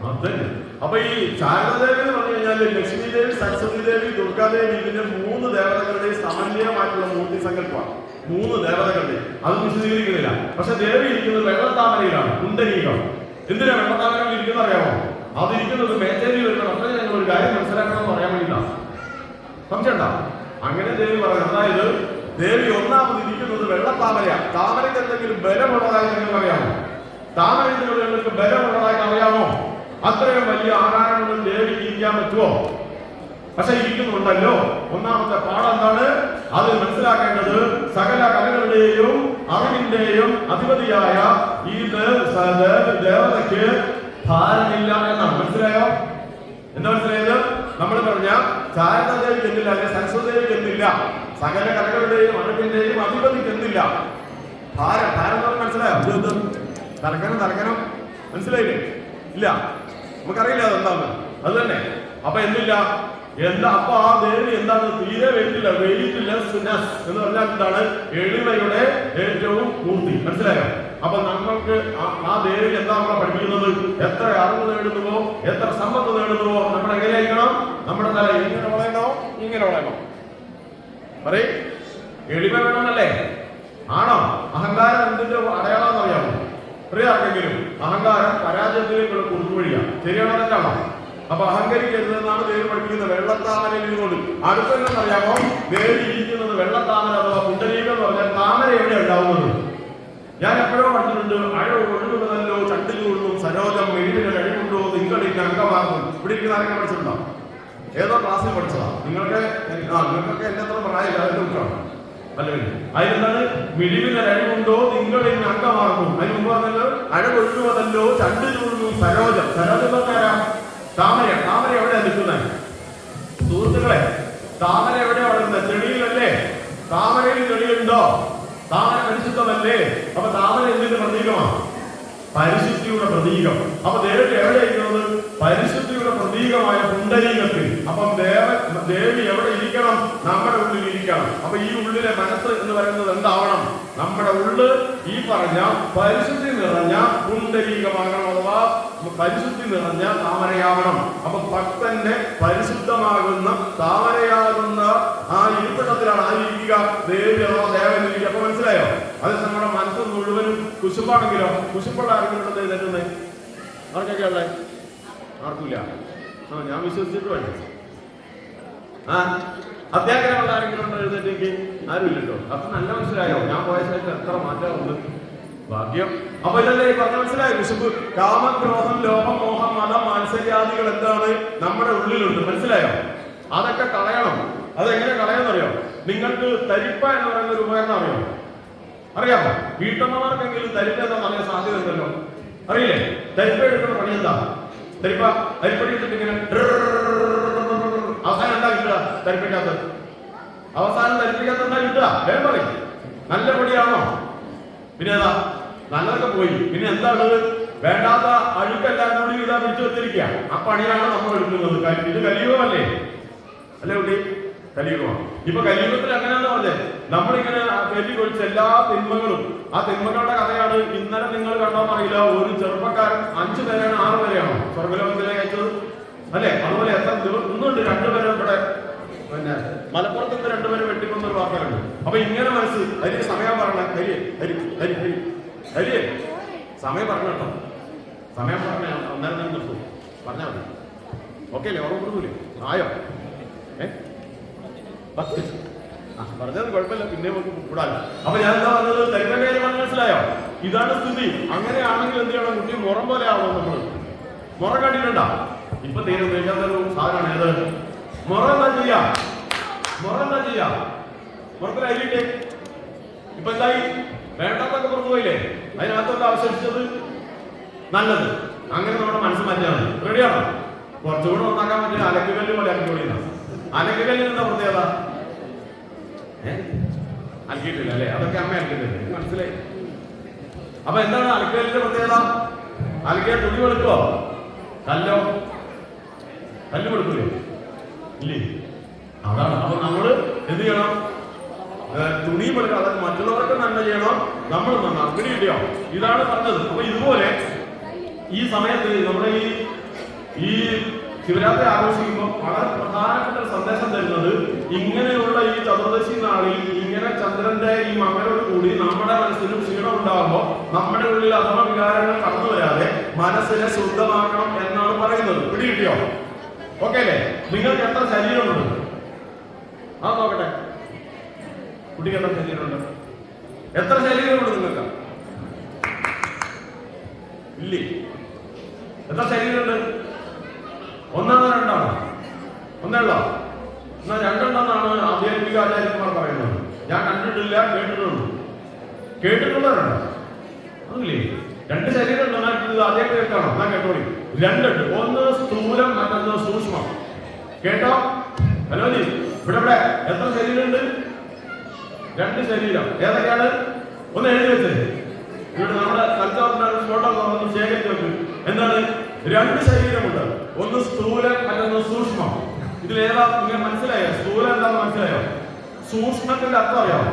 അതന്നെ. അപ്പൊ ഈ ശാരദാദേവി എന്ന് പറഞ്ഞു കഴിഞ്ഞാൽ ലക്ഷ്മി ദേവി, സരസ്വതി ദേവി, ദുർഗാദേവി, ഇതിന്റെ 3 ദേവതകളുടെയും സമന്വയമായിട്ടുള്ള മൂർത്തി സങ്കല്പമാണ്. 3 ദേവതകളുടെ അത് വിശദീകരിക്കുന്നില്ല. പക്ഷെ ദേവി ഇരിക്കുന്നത് വെള്ളത്താമരയിലാണ്, കുണ്ടലീകം. എന്തിനാ വെള്ളത്താമരയിൽ ഇരിക്കുന്ന അറിയാമോ? അതിരിക്കുന്നത് മേച്ചേരി വരുന്ന മക്കളെ ഞങ്ങൾ ഒരു കാര്യം മനസ്സിലാക്കണം എന്ന് പറയാൻ വേണ്ടിയില്ല. സംശയണ്ട? അങ്ങനെ ദേവി പറയുന്നത്. അതായത് ദേവി ഒന്നാമത് ഇരിക്കുന്നത് വെള്ളത്താമരയാണ്. താമരയ്ക്ക് എന്തെങ്കിലും ബലമുള്ളതായി നിങ്ങൾക്ക് അറിയാമോ? താമരയ്ക്ക് ബലമുള്ളതായി അറിയാമോ? അത്രയും വലിയ ആകാരങ്ങൾ ദേവിക്ക് ഇരിക്കാൻ പറ്റുമോ? പക്ഷെ ഇരിക്കുന്നുണ്ടല്ലോ. ഒന്നാമത്തെ പാഠം എന്താണ്? അത് മനസ്സിലാക്കേണ്ടത്, സകല കലകളുടെയും അറിവിന്റെയും അധിപതിയായ ഈ ദേവതയ്ക്ക് ഭാരമില്ല എന്നാണ്. മനസ്സിലായോ? എന്താ മനസ്സിലായത്? നമ്മൾ പറഞ്ഞ ശാരദാദേവിക്ക് എന്നില്ല, അല്ലെ സരസ്വതി ദേവിക്ക് എന്നില്ല, സകല കലകളുടെയും അറിവിന്റെയും അധിപതിക്ക് എന്നില്ല. ഭാരം മനസ്സിലായോ? തർക്കണം മനസ്സിലായില്ലേ? ഇല്ല, നമുക്കറിയില്ല അതെന്താന്ന്. അത് തന്നെ. അപ്പൊ എന്നില്ല അപ്പൊ ആ ദേവി എന്താണ്? തീരെ വെയിറ്റ്ലെസ്നെസ് എന്ന് പറഞ്ഞാൽ എന്താണ്? എളിമയുടെ ഏറ്റവും പൂർത്തി. മനസ്സിലായോ? അപ്പൊ നമ്മൾക്ക് ആ ദേവി എന്താ നമ്മളെ പഠിപ്പിക്കുന്നത്? എത്ര അറിവ് നേടുന്നുവോ, എത്ര സമ്പത്ത് നേടുന്നുവോ, നമ്മൾ എങ്ങനെയായിരിക്കണം? നമ്മുടെ തല ഇങ്ങനെ വളയണോ? പറയും, എളിമ വേണമെന്നല്ലേ? ആണോ? അഹങ്കാരം എന്തിന്റെ അടയാളം അറിയാമോ? അറിയാമെങ്കിലും അഹങ്കാരം പരാജയത്തിലേക്കുള്ള കുറുക്കുവഴിയാണ്. ശരിയാണോ തെറ്റാണോ? അപ്പൊ അഹങ്കരിക്കരുതെന്നാണ് ദേവി പഠിപ്പിക്കുന്നത്. വെള്ളത്താമരയിൽ ഇരുന്നുകൊണ്ട് അടുത്തെന്നറിയാമോ? ദേവി ഇരിക്കുന്നത് വെള്ളത്താമര അഥവാ കുണ്ടലീകം എന്ന് പറഞ്ഞാൽ താമര എവിടെ ഉണ്ടാവുന്നത്? ഞാൻ എപ്പോഴോ പഠിച്ചിട്ടുണ്ട്. അഴ ഒഴുകുന്നതല്ലോ ചണ്ടിൽ കൊള്ളും സരോജം എഴുതിന് കഴിവുണ്ടോ നിങ്ങളിക്ക് അംഗമാകും. ഇവിടെ ഇരിക്കുന്ന ആരെങ്കിലും പഠിച്ചിട്ടുണ്ടോ? ഏതോ ക്ലാസ്സിൽ പഠിച്ചതാ. നിങ്ങൾക്കൊക്കെ എന്റെ അത്ര പ്രായം അതിന്റെ ഉത്തരം അല്ലെങ്കിൽ അതിനെന്താണ്? മിഴിവിന് കഴിവുണ്ടോ നിങ്ങളിന്ന് അംഗമാകും. അതിന് മുമ്പ് പറഞ്ഞല്ലോ അഴകൊഴുകുന്നതല്ലോ ചണ്ടിൽ കൊള്ളും സരോജം. സരോജം പറഞ്ഞാരാ? താമര എവിടെയാ നിൽക്കുന്നത്? സുഹൃത്തുക്കളെ, താമര എവിടെയാ വളരുന്നത്? ചെടിയിലല്ലേ? താമരയിൽ ചെടിയുണ്ടോ? താമര പരിശുദ്ധമല്ലേ? അപ്പൊ താമര എന്തിന്റെ പ്രതീകമാണ്? പരിശുദ്ധിയുടെ പ്രതീകം. അപ്പൊ ദേവി എവിടെയായിരിക്കുന്നത്? പരിശുദ്ധിയുടെ പ്രതീകമായ പുണ്ടരീകത്തിൽ. അപ്പം ദേവി എവിടെ ഇരിക്കണം? നമ്മുടെ ഉള്ളിൽ ഇരിക്കണം. അപ്പൊ ഈ ഉള്ളിലെ മനസ്സ് എന്ന് പറയുന്നത് എന്താവണം? നമ്മുടെ ഉള്ള് ഈ പറഞ്ഞ പരിശുദ്ധി നിറഞ്ഞ പുണ്ടരീകമാകണം, അഥവാ പരിശുദ്ധി നിറഞ്ഞ താമരയാവണം. അപ്പൊ ഭക്തന്റെ പരിശുദ്ധമാകുന്ന താമരയാകുന്ന ആ ഇരിപ്പിടത്തിലാണ് ആയിരിക്കുക ദേവി അഥവാ ദേവൻ ഇരിക്കുക. അപ്പൊ മനസ്സിലായോ? അത് നമ്മുടെ മനസ്സ് മുഴുവനും കുശുമ്പാണെങ്കിലോ, കുശുമ്പുള്ള ആരെങ്കിലും തെറ്റുന്നത് ആർക്കൊക്കെ ഉള്ളത്? ആർക്കില്ല. ഞാൻ വിശ്വസിച്ചിട്ട് വേണം. അത്യാഗ്രഹമുള്ള ആരെങ്കിലും ഉണ്ടോ എഴുന്നേറ്റേക്ക്? ആരുമില്ലല്ലോ. അപ്പൊ നല്ല മനസ്സിലായോ? ഞാൻ പോയ സ്ഥലത്ത് എത്ര മാറ്റമുണ്ട്. ഭാഗ്യം. അപ്പൊ ഇതല്ലേ പറഞ്ഞ മനസ്സിലായോ? കുശുമ്പ്, കാമം, ക്രോധം, ലോഭം, മോഹം, മതം, മാത്സര്യാദികൾ എന്താണ് നമ്മുടെ ഉള്ളിലുണ്ട്. മനസ്സിലായോ? അതൊക്കെ കളയണം. അതെങ്ങനെ കളയാന്നറിയോ? നിങ്ങൾക്ക് തരിപ്പ എന്ന് പറയുന്ന ഒരു ഉപകരണം അറിയാമോ? വീട്ടമ്മമാർക്കെങ്കിലും തരിപ്പ എന്താ പറയാൻ സാധ്യത ഉണ്ടല്ലോ. അറിയില്ലേ? തരിപ്പ എടുക്കുന്ന പണി എന്താ? അരിപ്പടി ഇട്ടിട്ട് ഇങ്ങനെ അവസാനം എന്താ കിട്ടുക? തരിപ്പിക്കാത്തത്. അവസാനം തരിപ്പിക്കാത്ത എന്താ കിട്ടുക? വേഗം പറയും. നല്ല പൊടിയാണോ? പിന്നെ ഏതാ? നല്ലതൊക്കെ പോയി. പിന്നെ എന്താ ഉള്ളത്? വേണ്ടാത്ത അഴുക്കെല്ലാം കൂടി ഇതാ പിടിച്ചു വെച്ചിരിക്കുക. ആ പണിയാണ് നമ്മൾ എടുക്കുന്നത്. ഇത് കലിയുഗമല്ലേ? അല്ലേ കുട്ടി? കലിയുഗമാണ്. ഇപ്പൊ കലിയുഗത്തിൽ എങ്ങനെയാന്ന് പറഞ്ഞേ? നമ്മളിങ്ങനെ വെല്ലി കൊഴിച്ച എല്ലാ തിന്മകളും, ആ തിന്മകളുടെ കഥയാണ് ഇന്നലെ നിങ്ങൾ കണ്ടോന്ന് അറിയില്ല. ഒരു ചെറുപ്പക്കാരൻ 5 പേരാണ് 6 പേരെയാണോ സ്വർഗലോകത്തിലേക്ക് അയച്ചത് അല്ലെ? അതുപോലെ എത്ര ഒന്നുണ്ട്, 2 പേരും ഇവിടെ പിന്നെ മലപ്പുറത്ത് നിന്ന് 2 പേരും വെട്ടിക്കൊന്നൊരു വാർത്തയുണ്ട്. അപ്പൊ ഇങ്ങനെ മനസ്സ് അരി സമയം പറയണേ. ഹരി സമയം പറഞ്ഞു കേട്ടോ. സമയം പറഞ്ഞ അന്നേരം തന്നെ നിർത്തും. പറഞ്ഞാൽ മതി. ഓക്കെ അല്ലേ? ഓർമ്മ കൊടുക്കൂലേ? ആയോ? പറഞ്ഞത് കുഴപ്പമില്ല. പിന്നെ നമുക്ക് കൂടാല്ലോ. അപ്പൊ ഞാൻ എന്താ പറഞ്ഞത്? തരുന്ന കാര്യം മനസ്സിലായോ? ഇതാണ് സ്ഥിതി. അങ്ങനെയാണെങ്കിൽ എന്ത് ചെയ്യണം? കുട്ടി മുറം പോലെ ആവണം. നമ്മള് മുറ കണ്ടിട്ടുണ്ടോ? ഇപ്പൊ തീരെ ഉപയോഗിക്കാത്തൊരു സാധനമാണ് ഏത്? മുറ എന്താ ചെയ്യാ? മുറത്തിന് അരിയിട്ടേ. ഇപ്പൊ എന്തായി? വേണ്ടാത്തൊക്കെ പുറത്തു പോയില്ലേ? അതിനകത്തൊക്കെ അവശേഷിച്ചത് നല്ലത്. അങ്ങനെ നമ്മുടെ മനസ്സ് മാറ്റിയാൽ മതി. റെഡിയാണോ? കുറച്ചുകൂടെ നന്നാക്കാൻ പറ്റില്ല. അലക്കുകല്ല് പോലെ അലക്കുപൊടിയുന്ന അലക്കുകല്ലിന് എന്താ പ്രത്യേകത? അലക്കിയിട്ടില്ല അല്ലേ? അതൊക്കെ അമ്മ അലക്കിയിട്ടില്ല. മനസ്സിലായി? അപ്പൊ എന്താണ് അലക്കുകല്ലിന്റെ പ്രത്യേകത? അലക്കിയ തുണി വെളുക്കുവോ? കല്ല് വെളുക്കൂലേ? ഇല്ലേ? അതാണ്. അപ്പൊ നമ്മള് എന്ത് ചെയ്യണം? തുണി വെളുക്കുക. അതായത് മറ്റുള്ളവർക്ക് നന്മ ചെയ്യണം, നമ്മൾ നന്നാണ്. പിടികിട്ടിയോ? ഇതാണ് പറഞ്ഞത്. അപ്പൊ ഇതുപോലെ ഈ സമയത്ത് നമ്മുടെ ഈ ശിവരാത്രി ആഘോഷിക്കുമ്പോൾ വളരെ പ്രധാനപ്പെട്ട സന്ദേശം തരുന്നത്, ഇങ്ങനെയുള്ള ഈ ചതുർദശി നാളിൽ ഇങ്ങനെ ചന്ദ്രന്റെ ഈ മകനോട് കൂടി നമ്മുടെ മനസ്സിന് ക്ഷീണം ഉണ്ടാകുമ്പോൾ നമ്മുടെ ഉള്ളിൽ അഥമ വികാരങ്ങൾ കടന്നു വരാതെ മനസ്സിനെ ശുദ്ധമാക്കണം എന്നാണ് പറയുന്നത്. പിടികിട്ടിയോ? ഓക്കെ അല്ലേ? നിങ്ങൾക്ക് എത്ര ശരീരമുണ്ട്? നോക്കട്ടെ. കുട്ടിക്ക് എത്ര ശരീരമുണ്ട്? എത്ര ശരീരമുണ്ട് നിങ്ങൾക്ക്? ഇല്ലേ? എത്ര ശരീരമുണ്ട്? 1 ആണോ 2 ആണോ? 1 ഉള്ളോ? എന്നാൽ 2 ഉണ്ടെന്നാണ് ആധ്യാത്മിക ആചാര്യന്മാർ പറയുന്നത്. ഞാൻ കണ്ടിട്ടില്ല, കേട്ടിട്ടുള്ളവരുണ്ടോ? അതില്ലേ? 2 ശരീരം ഉണ്ടെന്നാൽ ഇത് ആദ്യമായിട്ട് കേൾക്കാണോ? എന്നാ കേട്ടോളി. 2 ഉണ്ട്. ഒന്ന് സ്ഥൂലം, മറ്റൊന്ന് സൂക്ഷ്മം. കേട്ടോ? ഹലോ ജി, ഇവിടെ എത്ര ശരീരമുണ്ട്? 2 ശരീരം. ഏതൊക്കെയാണ്? ഒന്ന് എഴുതി വെച്ചത്. ഇവിടെ നമ്മുടെ കൽച്ചറിന്റെ ഫോട്ടോ ശേഖരിച്ച് വെക്കും. എന്താണ്? 2 ശരീരമുണ്ട്. ഒന്ന് സ്ഥൂലം, മറ്റൊന്ന് സൂക്ഷ്മം. ഇതിലേതാ? നിങ്ങൾ മനസ്സിലായോ? സ്ഥൂലം എന്താന്ന് മനസ്സിലായോ? സൂക്ഷ്മത്തിന്റെ അർത്ഥം അറിയാമോ?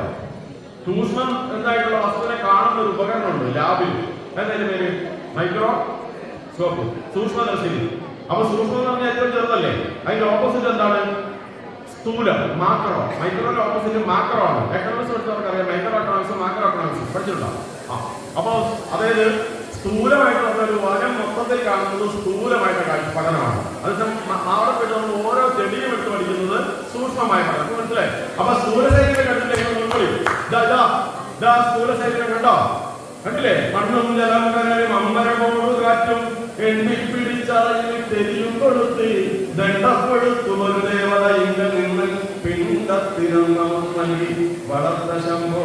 സൂക്ഷ്മം എന്തായിട്ടുള്ള വസ്തുവിനെ കാണുന്ന ഒരു ഉപകരണമുണ്ട് ലാബിൽ. എന്തായാലും പേര് മൈക്രോസ്കോപ്പ്, സൂക്ഷ്മദർശിനി. അപ്പൊ സൂക്ഷ്മം എന്ന് പറഞ്ഞാൽ ഏറ്റവും ചെറുതല്ലേ? അതിന്റെ ഓപ്പോസിറ്റ് എന്താണ്? സ്ഥൂലം, മാക്രോ. മൈക്രോന്റെ ഓപ്പോസിറ്റ് മാക്രോ ആണ്. എക്കണോമിക്സ് പഠിച്ചവർക്ക് അറിയാം. മൈക്രോ എക്കണോമിക്സ്, മാക്രോ എക്കണോമിക്സ് പഠിച്ചിട്ടുണ്ടോ? അപ്പൊ അതായത് സ്ഥൂലമായിട്ട് പറഞ്ഞൊരു വനം മൊത്തത്തിൽ കാണുന്നത് സ്ഥൂലമായിട്ട് പഠനമാണ്. അതിന് അവിടെ പോയിട്ട് നമ്മൾ ഓരോ ചെടിയും എടുത്ത് പഠിക്കുന്നത് സൂക്ഷ്മമായ പഠനം. മനസ്സിലായി? അപ്പൊ സ്ഥൂലശരീരം കണ്ടിട്ട് സ്ഥൂല ശരീരം കണ്ടില്ലേ? മണ്ണും ജലം കനലും അമ്പരമോട് കാറ്റും എണ്ണിപ്പിടിച്ചറിഞ്ഞ് തെരിയും കൊടുത്ത് ദണ്ഡപ്പെടുത്തും ഒരു ദേവത ഇങ്ങ നിന്ന് പിണ്ടത്തിരൊന്നും നൽകി വളർത്ത ശംഭോ.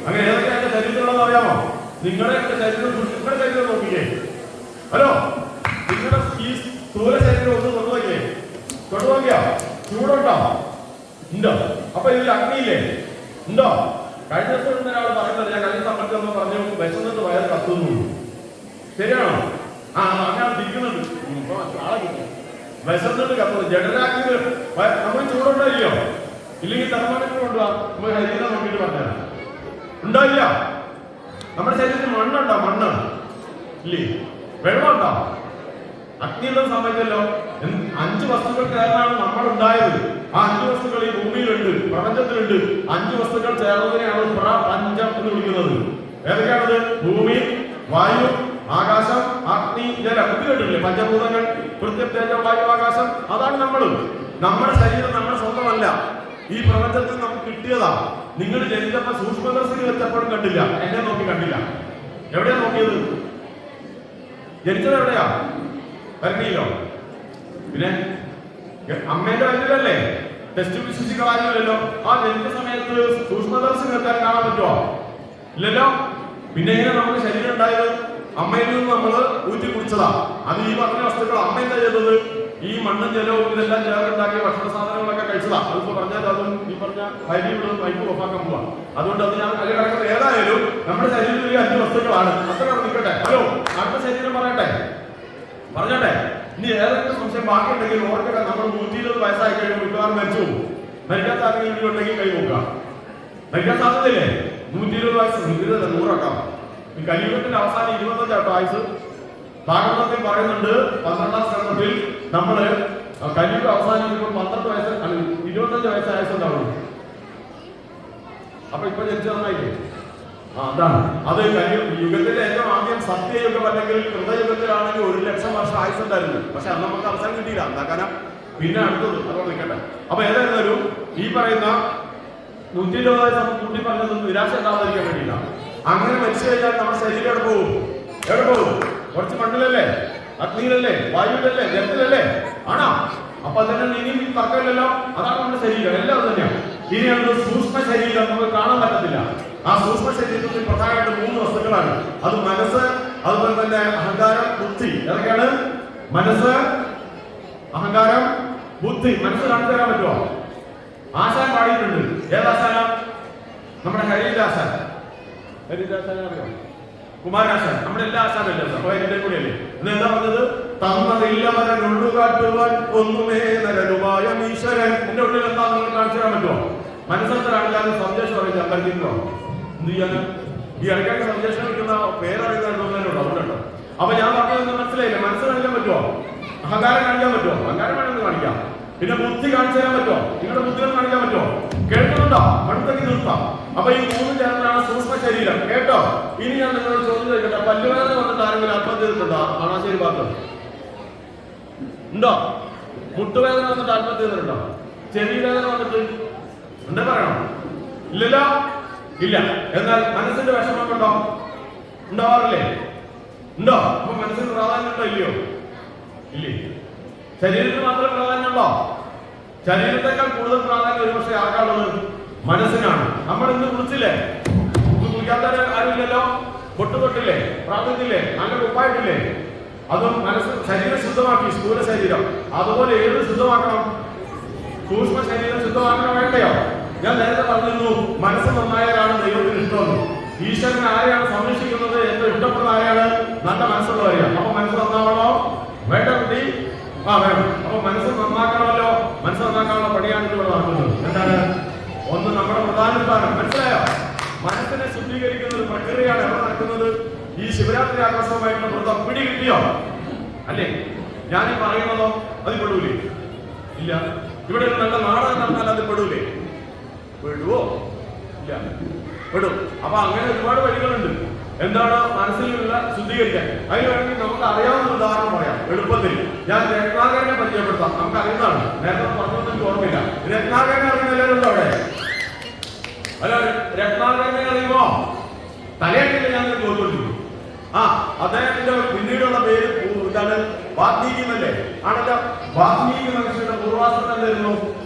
അങ്ങനെ ഏതൊക്കെ എന്റെ ശരീരത്തിലുള്ളത് അറിയാമോ? നിങ്ങളുടെ ശരീരം നോക്കിക്കേ. ഹലോ, നിങ്ങളുടെ ഈ സ്ഥൂല ശരീരം ഒന്ന് തൊടുവാക്കിയോ? ചൂടുണ്ടോ? ഉണ്ടോ? അപ്പൊ ഇതിൽ അഗ്നിയില്ലേ? ഉണ്ടോ? കഴിഞ്ഞ ദിവസം ഒരാൾ പറയുന്നത്, ഞാൻ കഴിഞ്ഞ സമയത്ത് പറഞ്ഞു വിശന്നിട്ട് വയറ് കത്തുന്നു. ശരിയാണോ? അങ്ങനെ തിരിക്കുന്നുണ്ട്. വിശന്നിട്ട് കത്തുന്നു. ജഡരാഗ്നി നമ്മൾ ചൂടുണ്ടായില്ലോ, ഇല്ലെങ്കിൽ തെർമോമീറ്റർ കൊണ്ടുപോവാ, നമ്മൾ ഹരിത നോക്കിയിട്ട് പറഞ്ഞാൽ ഉണ്ടായില്ല. നമ്മുടെ ശരീരത്തിൽ മണ്ണുണ്ടോ? മണ്ണ് ഇല്ലേ? വെള്ളമുണ്ടോ? അഗ്നിയുള്ള സമയത്തല്ലോ 5 വസ്തുക്കൾ ചേർന്നാണ് നമ്മൾ ഉണ്ടായത്. ആ 5 വസ്തുക്കൾ ഈ ഭൂമിയിലുണ്ട്, പ്രപഞ്ചത്തിലുണ്ട്. 5 വസ്തുക്കൾ ചേർന്നതിനെയാണ് പ്രപഞ്ചം എന്ന് വിളിക്കുന്നത്. ഏതൊക്കെയാണത്? ഭൂമി, വായു, ആകാശം, അഗ്നി, ജലം. ഇത് കേട്ടില്ലേ? പഞ്ചഭൂതങ്ങൾ, പൃഥ്വി, തേജോ, വായു, ആകാശം. അതാണ് നമ്മൾ. നമ്മുടെ ശരീരം നമ്മുടെ സ്വന്തമല്ല, ഈ പ്രപഞ്ചത്തിൽ നമുക്ക് കിട്ടിയതാ. നിങ്ങൾ ജനിച്ചപ്പോ സൂക്ഷ്മദർശിനി വെച്ചപ്പോഴും കണ്ടില്ല, എന്നെ നോക്കി കണ്ടില്ല. എവിടെയാ നോക്കിയത്? ജനിച്ചത് എവിടെയാ? വരണിയിലോ? പിന്നെ അമ്മേന്റെ വയറ്റിലല്ലേ? ടെസ്റ്റ് വിശ്വസിക്കാനില്ലല്ലോ. ആ ജനിച്ച സമയത്ത് സൂക്ഷ്മദർശിനി വെച്ചാൽ കാണാൻ പറ്റുമോ? ഇല്ലല്ലോ. പിന്നെ എങ്ങനെ നമുക്ക് ശരീരം ഉണ്ടായത്? അമ്മയിൽ നിന്ന് നമ്മൾ ഊറ്റി കുടിച്ചതാ. അത് ഈ പറഞ്ഞ വസ്തുക്കൾ അമ്മ എന്താ ചെയ്തത്? ഈ മണ്ണും ജലവും ഇതെല്ലാം ചേർന്നുണ്ടാക്കിയ ഭക്ഷണ സാധനങ്ങളൊക്കെ കഴിച്ചതാ. അതിപ്പോ പറഞ്ഞാൽ അതും ഈ പറഞ്ഞ ഹരി ഇവിടെ പൈപ്പ് ഒപ്പാക്കാൻ പോവാ. അതുകൊണ്ട് അത് ഞാൻ അതിൽ കിടക്കുന്നത്. ഏതായാലും നമ്മുടെ ശരീരത്തിൽ 5 വസ്തുക്കളാണ്. അത്ര നിൽക്കട്ടെ. ഹലോ, അടുത്ത ശരീരം പറയട്ടെ, പറഞ്ഞോട്ടെ. ഇനി ഏതൊക്കെ സംശയം ബാക്കിയുണ്ടെങ്കിൽ ഓർക്കട്ടെ. നമ്മൾ 120 വയസ്സായി കഴിയുമ്പോൾ മിക്കവാറും മരിച്ചു പോകും. മരിക്കാൻ സാധ്യത ഉണ്ടെങ്കിൽ കൈ നോക്കുക. മരിക്കാൻ സാധ്യതയില്ലേ? 120 വയസ്സ്, 100 ആക്കാം. ഈ കലിയുഗത്തിന്റെ അവസാനം 25 ആയുസ്. ഭാഗവതത്തിൽ പറയുന്നുണ്ട് 12ാം സ്കന്ധത്തിൽ നമ്മള് കലിയുഗ അവസാനിക്കുമ്പോൾ 12 വയസ്സ് 25 വയസ്സ് ആയുസുണ്ടാവുള്ളൂ. അപ്പൊ ഇപ്പൊ ജനിച്ചതായില്ലേ? അതാണ് അത്. യുഗത്തിന്റെ ഏറ്റവും ആദ്യം സത്യയുഗം അല്ലെങ്കിൽ കൃതയുഗത്തിലാണെങ്കിൽ 1,00,000 വർഷം ആയുസ് ഉണ്ടായിരുന്നു. പക്ഷെ അന്ന് നമുക്ക് അവസാനം കിട്ടിയില്ല. എന്താക്കാനാ? പിന്നെ അടുത്തത് അതോടെ നിൽക്കട്ടെ. അപ്പൊ ഏതായിരുന്നാലും ഈ പറയുന്ന 120 വയസ്സ് കൂട്ടി പറഞ്ഞതൊന്നും നിരാശ ഉണ്ടാവാതിരിക്കാൻ വേണ്ടിയില്ല. അങ്ങനെ മരിച്ചു കഴിഞ്ഞാൽ നമ്മുടെ ശരീരം എവിടെ പോകും? എവിടെ പോകും? കുറച്ച് മണ്ണിലല്ലേ, അഗ്നിയിലല്ലേ, വായുവിലല്ലേ, ജലത്തിലല്ലേ? ആണോ? അപ്പൊ അതിന്റെ ഇനിയും തർക്കമില്ലല്ലോ. അതാണ് നമ്മുടെ ശരീരം, എല്ലാം തന്നെയാണ്. ഇനിയാണ് സൂക്ഷ്മ ശരീരം, നമുക്ക് കാണാൻ പറ്റത്തില്ല. ആ സൂക്ഷ്മ ശരീരത്തിൽ പ്രധാനമായിട്ട് 3 വസ്തുക്കളാണ്. അത് മനസ്സ്, അതുപോലെ തന്നെ അഹങ്കാരം, ബുദ്ധി. ഏതൊക്കെയാണ്? മനസ്സ്, അഹങ്കാരം, ബുദ്ധി. മനസ്സ് കാണിച്ചു തരാൻ പറ്റുമോ? ആശാൻ പാടിയിട്ടുണ്ട്. ഏതാശാന? നമ്മുടെ ഹരിദാശാൻ. ഹരിദാശാനെ അറിയോ? കുമാരാശാൻ. നമ്മുടെ എല്ലാ ആശാനല്ലേ? അപ്പൊ എന്റെ കൂടെയല്ലേ? ഇന്ന് എന്താ പറഞ്ഞത്? തന്നതില്ലവരൊഴുകാട്ടുവാൻ ഒന്നുമേ നരനുമായ ഈശ്വരൻ. എന്റെ ഉള്ളിൽ എന്താ നിങ്ങൾ കാണിച്ചു തരാൻ പറ്റുമോ? മനസ്സെത്ര കാണിച്ചാലും സന്ദേശം അറിയില്ല. അമ്പരിക്കുന്നോ? എന്ത് ചെയ്യാനും? ഈ ഇടയ്ക്കാണ് സന്ദേശം കിട്ടുന്ന പേരറിയുന്നുണ്ടോ? അതുകൊണ്ടോ? അപ്പൊ ഞാൻ പറഞ്ഞത് മനസ്സിലായില്ലേ? മനസ്സ് കാണിക്കാൻ പറ്റുമോ? അഹങ്കാരം കാണിക്കാൻ പറ്റുമോ? അഹങ്കാരം വേണമെന്ന് കാണിക്കാം. പിന്നെ ബുദ്ധി കാണിച്ചു തരാൻ പറ്റുമോ? നിങ്ങളുടെ ബുദ്ധികൾ കാണിക്കാൻ പറ്റുമോ? കേൾക്കുന്നുണ്ടോ? അടുത്തേക്ക് നിർത്താം. അപ്പൊ ഈ 3 ചേർന്നാണ് സൂക്ഷ്മ ശരീരം. കേട്ടോ? ഇനി ഞാൻ നിങ്ങളോട് ചോദ്യം ചോദിക്കട്ടെ. പല്ലുവേദന വന്നിട്ട് ആരെങ്കിലും ആത്മഹത്യ ചെയ്തിട്ടുണ്ടോ? മണാശ്ശേരി ഭാഗത്ത് ഉണ്ടോ? മുട്ടുവേദന വന്നിട്ട് ആത്മഹത്യ ചെയ്തിട്ടുണ്ടോ? ചെവി വേദന വന്നിട്ട് എന്താ പറയണം? ഇല്ലല്ലോ, ഇല്ല. എന്നാൽ മനസ്സിന്റെ വിഷമം ഉണ്ടോ? ഉണ്ടാവാറില്ലേ? ഉണ്ടോ? അപ്പൊ മനസ്സിന് പ്രാധാന്യം ഉണ്ടോ? ഇല്ലയോ? ഇല്ലേ. ശരീരത്തിന് മാത്രം പ്രാധാന്യമുണ്ടോ? ശരീരത്തെക്കാൾ കൂടുതൽ പ്രാധാന്യം ഒരു പക്ഷേ ആകാനുള്ളത് മനസ്സിനാണ്. നമ്മൾ ഇന്ന് കുളിച്ചില്ലേ? ഇന്ന് കുളിക്കാത്ത ആരുമില്ലല്ലോ. പൊട്ടുതൊട്ടില്ലേ? പ്രാർത്ഥിച്ചില്ലേ? നല്ല ഉപ്പായിട്ടില്ലേ? അതും മനസ്സ് ശരീരം ശുദ്ധമാക്കി. സ്ഥൂല ശരീരം അതുപോലെ ഏത് ശുദ്ധമാക്കണം? സൂക്ഷ്മ ശരീരം ശുദ്ധമാക്കണം, വേണ്ടയോ? ഞാൻ നേരത്തെ പറഞ്ഞിരുന്നു, മനസ്സ് നന്നായാലാണ് ദൈവത്തിന് ഇഷ്ടമെന്ന്. ഈശ്വരൻ ആരെയാണ് സംരക്ഷിക്കുന്നത് എന്ന് ഇഷ്ടപ്പെടുന്ന ആരെയാണ്? നല്ല മനസ്സുള്ളവരെയാണ്. അപ്പൊ മനസ്സ് നന്നാവണോ? വേണ്ട കുട്ടി? വേണം. അപ്പൊ മനസ്സ് നന്നാക്കണമല്ലോ. മനസ്സ് നന്നാക്കാനുള്ള പണിയാണ് ഇവിടെ നടക്കുന്നത്. എന്താണ്? ഒന്ന് നമ്മുടെ പ്രധാന സ്ഥാനം. മനസ്സിലായോ? മനസ്സിനെ ശുദ്ധീകരിക്കുന്ന ഒരു പ്രക്രിയയാണ് എവിടെ നടക്കുന്നത്? ഈ ശിവരാത്രി ആഘോഷവുമായിട്ടുള്ള വ്രതം പിടി കിട്ടിയോ? അല്ലേ? ഞാനീ പറയുന്നതോ അത് പെടൂലേ? ഇല്ല. ഇവിടെ ഒരു നല്ല നാടകം നടന്നാൽ അത് പെടൂലേ? പെടുവോ? ഇല്ല, പെടും. അപ്പൊ അങ്ങനെ ഒരുപാട് വഴികളുണ്ട്. എന്താണ് മനസ്സിലുള്ള ശുദ്ധീകരിക്കാൻ? അതിന് വേണമെങ്കിൽ നമുക്ക് അറിയാവുന്ന ഉദാഹരണം പറയാം എളുപ്പത്തിൽ. ഞാൻ രത്നാകരനെ പരിചയപ്പെടുത്താം. നമുക്ക് അറിയുന്നതാണ്. നേരത്തെ പറഞ്ഞൊന്നും എനിക്ക് ഓർമ്മയില്ല. രത്നാകരനെ അറിയുന്നില്ലല്ലോ അവിടെ? അല്ല, രത്നാകരനെ അറിയുമോ? തലയാട്ടില്ല. ഞാൻ ചോദിച്ചോണ്ടിരിക്കും. അദ്ദേഹത്തിന്റെ പിന്നീടുള്ള പേര് ഇതാണ്, വാത്മീകി എന്നല്ലേ? ആണല്ലോ. വാത്മീകി മനുഷ്യരുടെ പൂർവാശ്രമം എന്തായിരുന്നു?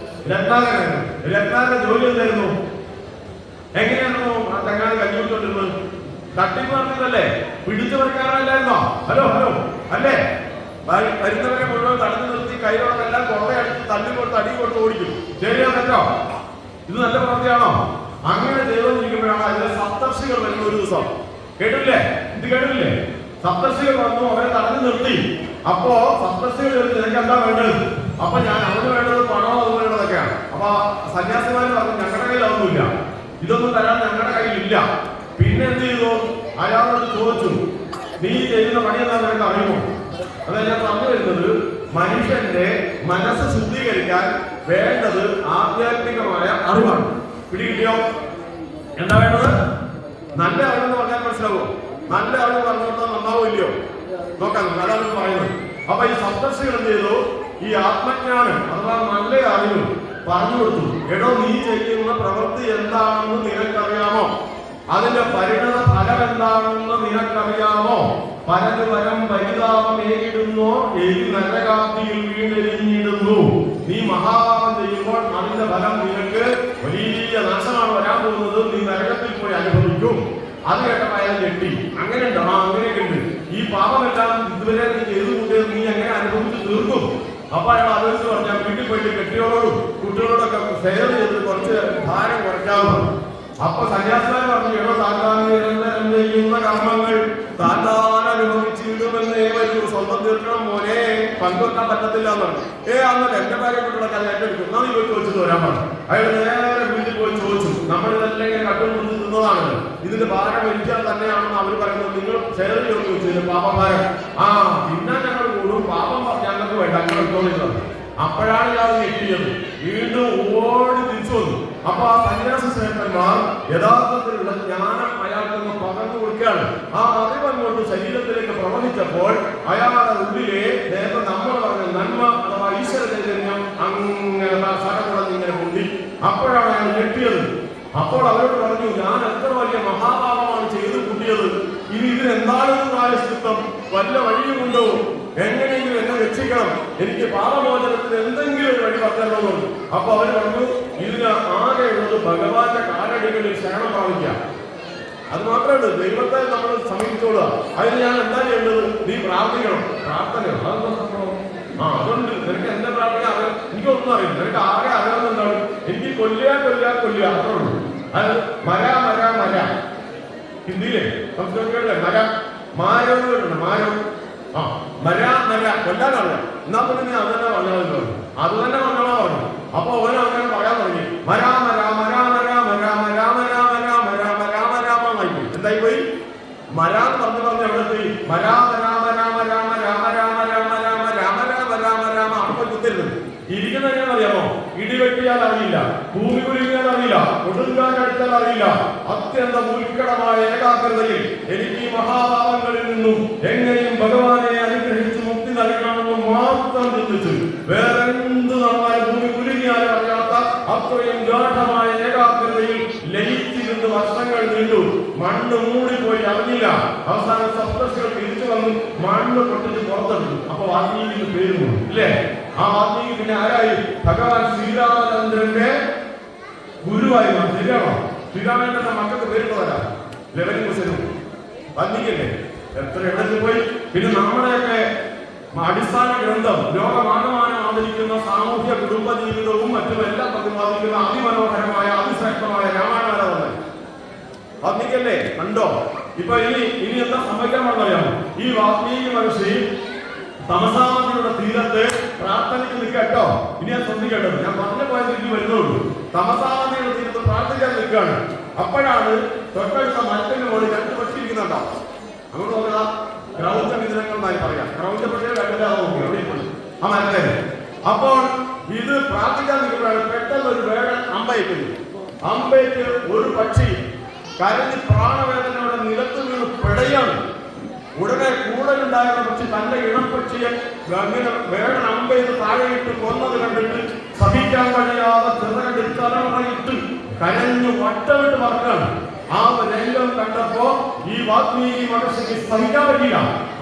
രത്നാകരനായിരുന്നു. രത്നാകരന്റെ ജോലി എന്തായിരുന്നു? എങ്ങനെയായിരുന്നു ആ ചങ്ങാതി കഞ്ഞിക്കൊണ്ടിരുന്നത്? തട്ടിപ്പ് നടത്തിയതല്ലേ? പിടിച്ചു പറിക്കാറല്ലായിരുന്നോ? ഹലോ ഹലോ അല്ലേ? വരുന്നവരെ മുഴുവൻ തടഞ്ഞു നിർത്തി കൈകളെല്ലാം കൊള്ളയടിച്ച് തല്ലി കൊടുത്ത് അടി കൊടുത്ത് ഓടിക്കും. ശരിയോ തെറ്റോ? ഇത് നല്ല പ്രവൃത്തിയാണോ? അങ്ങനെ ചെയ്തുകൊണ്ടിരിക്കുമ്പോഴാണ് അതിലെ സപ്തർഷികൾ വരുന്ന ഒരു ദിവസം. കേട്ടില്ലേ? ഇത് കേട്ടില്ലേ? സപ്തർഷികൾ വന്നു, അവരെ തടഞ്ഞു നിർത്തി. അപ്പോ സപ്തർഷികൾ ചോദിച്ചു, നിനക്ക് എന്താ വേണ്ടത്? അപ്പൊ ഞാൻ അവന് വേണ്ടത് പണമോ അതുപോലെയുള്ളതൊക്കെയാണ്. അപ്പൊ സന്യാസിമാർ പറഞ്ഞു, ഞങ്ങളുടെ കയ്യിൽ അതൊന്നുമില്ല, ഇതൊന്നും തരാൻ ഞങ്ങളുടെ കയ്യിലില്ല. പിന്നെ എന്ത് ചെയ്തു? അയാളോട് ചോദിച്ചു, നീ ചെയ്യുന്ന പണി എന്താ നിനക്ക് അറിയുമോ? അതായത് ഞാൻ പറഞ്ഞു വരുന്നത്, മനുഷ്യന്റെ മനസ്സ് ശുദ്ധീകരിക്കാൻ വേണ്ടത് ആധ്യാത്മികമായ അറിവാണ്. പിടികിട്ടിയോ? എന്താ വേണ്ടത്? നല്ല അറിവെന്ന് പറഞ്ഞാൽ മനസ്സിലാവോ? നല്ല അറിവ് പറഞ്ഞു കൊടുത്താൽ നന്നാവോ ഇല്ലയോ? നോക്കാം, അതാണ് പറയുന്നത്. അപ്പൊ ഈ സപ്തർഷികൾ എന്ത് ചെയ്തു? ഈ ആത്മജ്ഞാനം അഥവാ നല്ല അറിവ് പറഞ്ഞു കൊടുത്തു. എടോ, നീ ചെയ്യുന്ന പ്രവൃത്തി എന്താണെന്ന് നിനക്കറിയാമോ? അതിന്റെ പരിണത ഫലം എന്താണെന്ന് നിനക്കറിയാമോ? പരതുപരം പരിതാപം ഏകിടുന്നോ എരി നരകാത്തിയിൽ വീണെരിഞ്ഞിടുന്നു. നീ മഹാപാപം ചെയ്യുമ്പോൾ അതിന്റെ ഫലം നിനക്ക് വലിയ നാശമാണ് വരാൻ പോകുന്നത്. നീ നരകത്തിൽ പോയി അനുഭവിക്കും. അത് കേട്ടപ്പോൾ അയാൾ ഞെട്ടി. അങ്ങനെയുണ്ട്, അങ്ങനെയൊക്കെ ഉണ്ട്. ഈ പാപമെല്ലാം ഇതുവരെ നീ ചെയ്തു കൂട്ടിയത് നീ എങ്ങനെ അനുഭവിച്ച് തീർക്കും? അപ്പൊ അയാൾ ആലോചിച്ച് പറഞ്ഞാൽ വീട്ടിൽ പോയിട്ട് കെട്ടിയോടും കുട്ടികളോടൊക്കെ ഷെയർ ചെയ്ത് കുറച്ച് ഭാരം കുറയ്ക്കാവുന്നു. അപ്പൊ സന്യാസിമാർ പറഞ്ഞു, എടോ, താൻ ചെയ്യുന്ന കർമ്മങ്ങൾ താൻ അനുഭവിച്ചിടുമെന്നേ വരൂ, സ്വന്തം തീർക്കണം മോനെ, പങ്കുവെക്കാൻ പറ്റത്തില്ല എന്ന് പറഞ്ഞു. അന്നേരം എന്റെ ഭാര്യ കുട്ടികളൊക്കെ അത് ഏറ്റെടുക്കും. നീ പോയി ചോദിച്ചിട്ട് വരാൻ പറഞ്ഞു. അയാൾ നേരെ വീട്ടിൽ പോയി ചോദിച്ചു. നമ്മളിതെല്ലാം ഇങ്ങനെ കട്ടുകൊടുത്ത് തിന്നതാണല്ലോ, ഇതിന്റെ ഭാരം ഒരിക്കൽ തന്നെയാണെന്ന് അവർ പറയുന്നത്. നിങ്ങൾ ഷെയർ ചെയ്ത് ചോദിച്ചു പാപഭാരം. പിന്നെ ഞങ്ങൾ കൂടും, പാപം ഞങ്ങൾക്ക് വേണ്ട, അങ്ങനെ എടുത്തോളിക്കുന്നത്. അപ്പോഴാണ് ഇയാൾ ഞെട്ടിയത്. വീണ്ടും ഓടി തിരിച്ചു വന്നു. അപ്പൊ ആ സന്യാസ ശ്രേഷ്ഠന്മാർ യഥാർത്ഥത്തിലുള്ള ജ്ഞാനം അയാൾക്കൊന്ന് പകർന്നു കൊടുക്കുകയാണ്. ആ അറിവങ്ങോട്ട് ശരീരത്തിലേക്ക് പ്രവഹിച്ചപ്പോൾ അയാളുടെ ഉള്ളിലെ നേരത്തെ നമ്മൾ പറഞ്ഞ നന്മ അഥവാ ഈശ്വര ചൈതന്യം അങ്ങനെ സടകുടന്ന് ഇങ്ങനെ പൊന്തി. അപ്പോഴാണ് അയാൾ ഞെട്ടിയത്. അപ്പോൾ അവരോട് പറഞ്ഞു, ഞാൻ എത്ര വലിയ മഹാപാപമാണ് ചെയ്തു കൂട്ടിയത്. ഇനി ഇതിനെന്താണെന്ന് പ്രായശ്ചിത്തം വല്ല വഴിയുമുണ്ടോ? എങ്ങനെയെങ്കിലും എന്നെ രക്ഷിക്കണം, എനിക്ക് പാപമോചനത്തിന് എന്തെങ്കിലും ഒരു വഴി പറഞ്ഞുള്ളൂ. അപ്പൊ അവർ പറഞ്ഞു, ഇതിന് ആകെയുള്ളത് ഭഗവാന്റെ കാലടികളിൽ ശരണം പ്രാപിക്കാം. അത് മാത്രമല്ല, ദൈവത്തെ നമ്മൾ സമീപിച്ചോളുക. അതിന് ഞാൻ എന്താ ചെയ്യേണ്ടത്? നീ പ്രാർത്ഥിക്കണം. പ്രാർത്ഥനയോ? അതെന്താ സംഭവം? അതുകൊണ്ട് നിനക്ക് എന്റെ പ്രാർത്ഥന എനിക്കൊന്നും അറിയില്ല. നിനക്ക് ആകെ അറിയാവുന്ന എന്താണ്? എനിക്ക് കൊല്ലുക അത്രേ ഉള്ളൂ. അത് മര ഹിന്ദിയിലെ സംസ്കൃതത്തിലെ മാരോണ്ട് മാരോ കൊല്ലാനറിയാം. എന്നാ പിന്നെ നീ അത് തന്നെ പറഞ്ഞാലോ, അത് തന്നെ പറഞ്ഞോളാ പറഞ്ഞു. അപ്പൊ അവൻ അങ്ങനെ പറയാൻ തുടങ്ങി. എന്തായി പോയി? മരാന്ന് പറഞ്ഞു എവിടെ എത്തി? അപ്പൊ കുത്തരുത്. ഇരിക്കുന്ന അറിയാമോ? ഇടിവെട്ടിയാൽ അറിയില്ല, ഭൂമി കുലുങ്ങിയാൽ അറിയില്ല, കൊടുങ്കാറ്റടിച്ചാൽ അറിയില്ല. അത്യന്തം ഉത്കടമായ ഏകാഗ്രതയിൽ എനിക്ക് ഈ മഹാപാപങ്ങളിൽ നിന്നും എങ്ങനെയും ഭഗവാനെ അനുഗ്രഹിച്ച് മുക്തി നൽകണമെന്ന് മാത്രം ചിന്തിച്ചു. വേറെ എന്ത് നടന്നാലും ഭൂമി കുലുങ്ങിയാലും അറിയാത്ത അത്രയും ഗാഠമായ ഏകാഗ്രതയിൽ ലയിച്ചിരുന്ന് വർഷങ്ങൾ നീണ്ടു. മണ്ണ് മൂടിപ്പോയി അറിഞ്ഞില്ല. അവസാനം സപ്തർഷികൾ തിരിച്ചു വന്നു മണ്ണ് പൊട്ടിച്ച് പുറത്തെടുത്തു. അപ്പൊ വാൽമീകിക്ക് പേര് പോയി ഇല്ലേ? ആ വാൽമീകി പിന്നെ ആരായി? ഭഗവാൻ ശ്രീരാമചന്ദ്രന്റെ ഗുരുവായി മാറി. ശരിയാണോ? ശ്രീരാമചന്ദ്രന്റെ മക്കൾക്ക് പേരിട്ടവരാ ലവൻ കുശനും വാൽമീകിയല്ലേ? എത്ര ഇടത്തിൽ പോയി. പിന്നെ നമ്മുടെയൊക്കെ അടിസ്ഥാന ഗ്രന്ഥം ലോകമാകമാനം ആദരിക്കുന്ന സാമൂഹ്യ കുടുംബ ജീവിതവും മറ്റും എല്ലാം പ്രതിപാദിക്കുന്ന അതിമനോഹരമായ അതിശ്രേഷ്ഠമായ രാമായണമാണ് വാൽമീകിയല്ലേ? കണ്ടോ? ഇപ്പൊ ഇനി എന്താ സംഭവിക്കാൻ പാടില്ലറിയാമോ? ഈ വാൽമീകി മഹർഷി തമസാനദിയുടെ തീരത്ത് പ്രാർത്ഥനയ്ക്ക് നിൽക്കട്ടോ. ഇനി ഞാൻ ശ്രദ്ധിക്കേണ്ടത്, ഞാൻ പറഞ്ഞു പോയത് ഇനി വരുന്നുള്ളൂ. തമസാനദിയുടെ തീരത്ത് പ്രാർത്ഥിക്കാൻ നിൽക്കുകയാണ്. അപ്പോഴാണ് തൊട്ടടുത്ത മരത്തിന് മുകളിൽ രണ്ട് പക്ഷി ഇരിക്കുന്നുണ്ടോ? അങ്ങോട്ട് നോക്കുക. ക്രൗഞ്ച വിതരങ്ങളായി പറയാം. ക്രൗഞ്ച പക്ഷിയെ ആ മരത്തെ. അപ്പോൾ ഇത് പ്രാർത്ഥിക്കാൻ നിൽക്കുമ്പോഴാണ് പെട്ടെന്ന് ഒരു വേടൻ അമ്പയക്കുന്നു. അമ്പയ്ക്ക് ഒരു പക്ഷി കരഞ്ഞ് പ്രാണവേദനയുടെ നിലത്ത് വീണ് പിടയാണ്. ഉടനെ കൂടലുണ്ടായിരുന്ന പക്ഷി തന്റെ ഇണപ്പക്ഷിയെ അങ്ങനെ വേടൻ അമ്പെയ്ത് താഴെയിട്ട് കൊന്നത് കണ്ടിട്ട് സഹിക്കാൻ കഴിയാതെ ചെറുകണ്ടിൽ തലമുറയിട്ട് കരഞ്ഞു വട്ടമിട്ട് പറക്കാണ്. ആ രംഗം കണ്ടപ്പോ ഈ വാൽമീകി മഹർഷിക്ക് സഹിക്കാൻ പറ്റില്ല.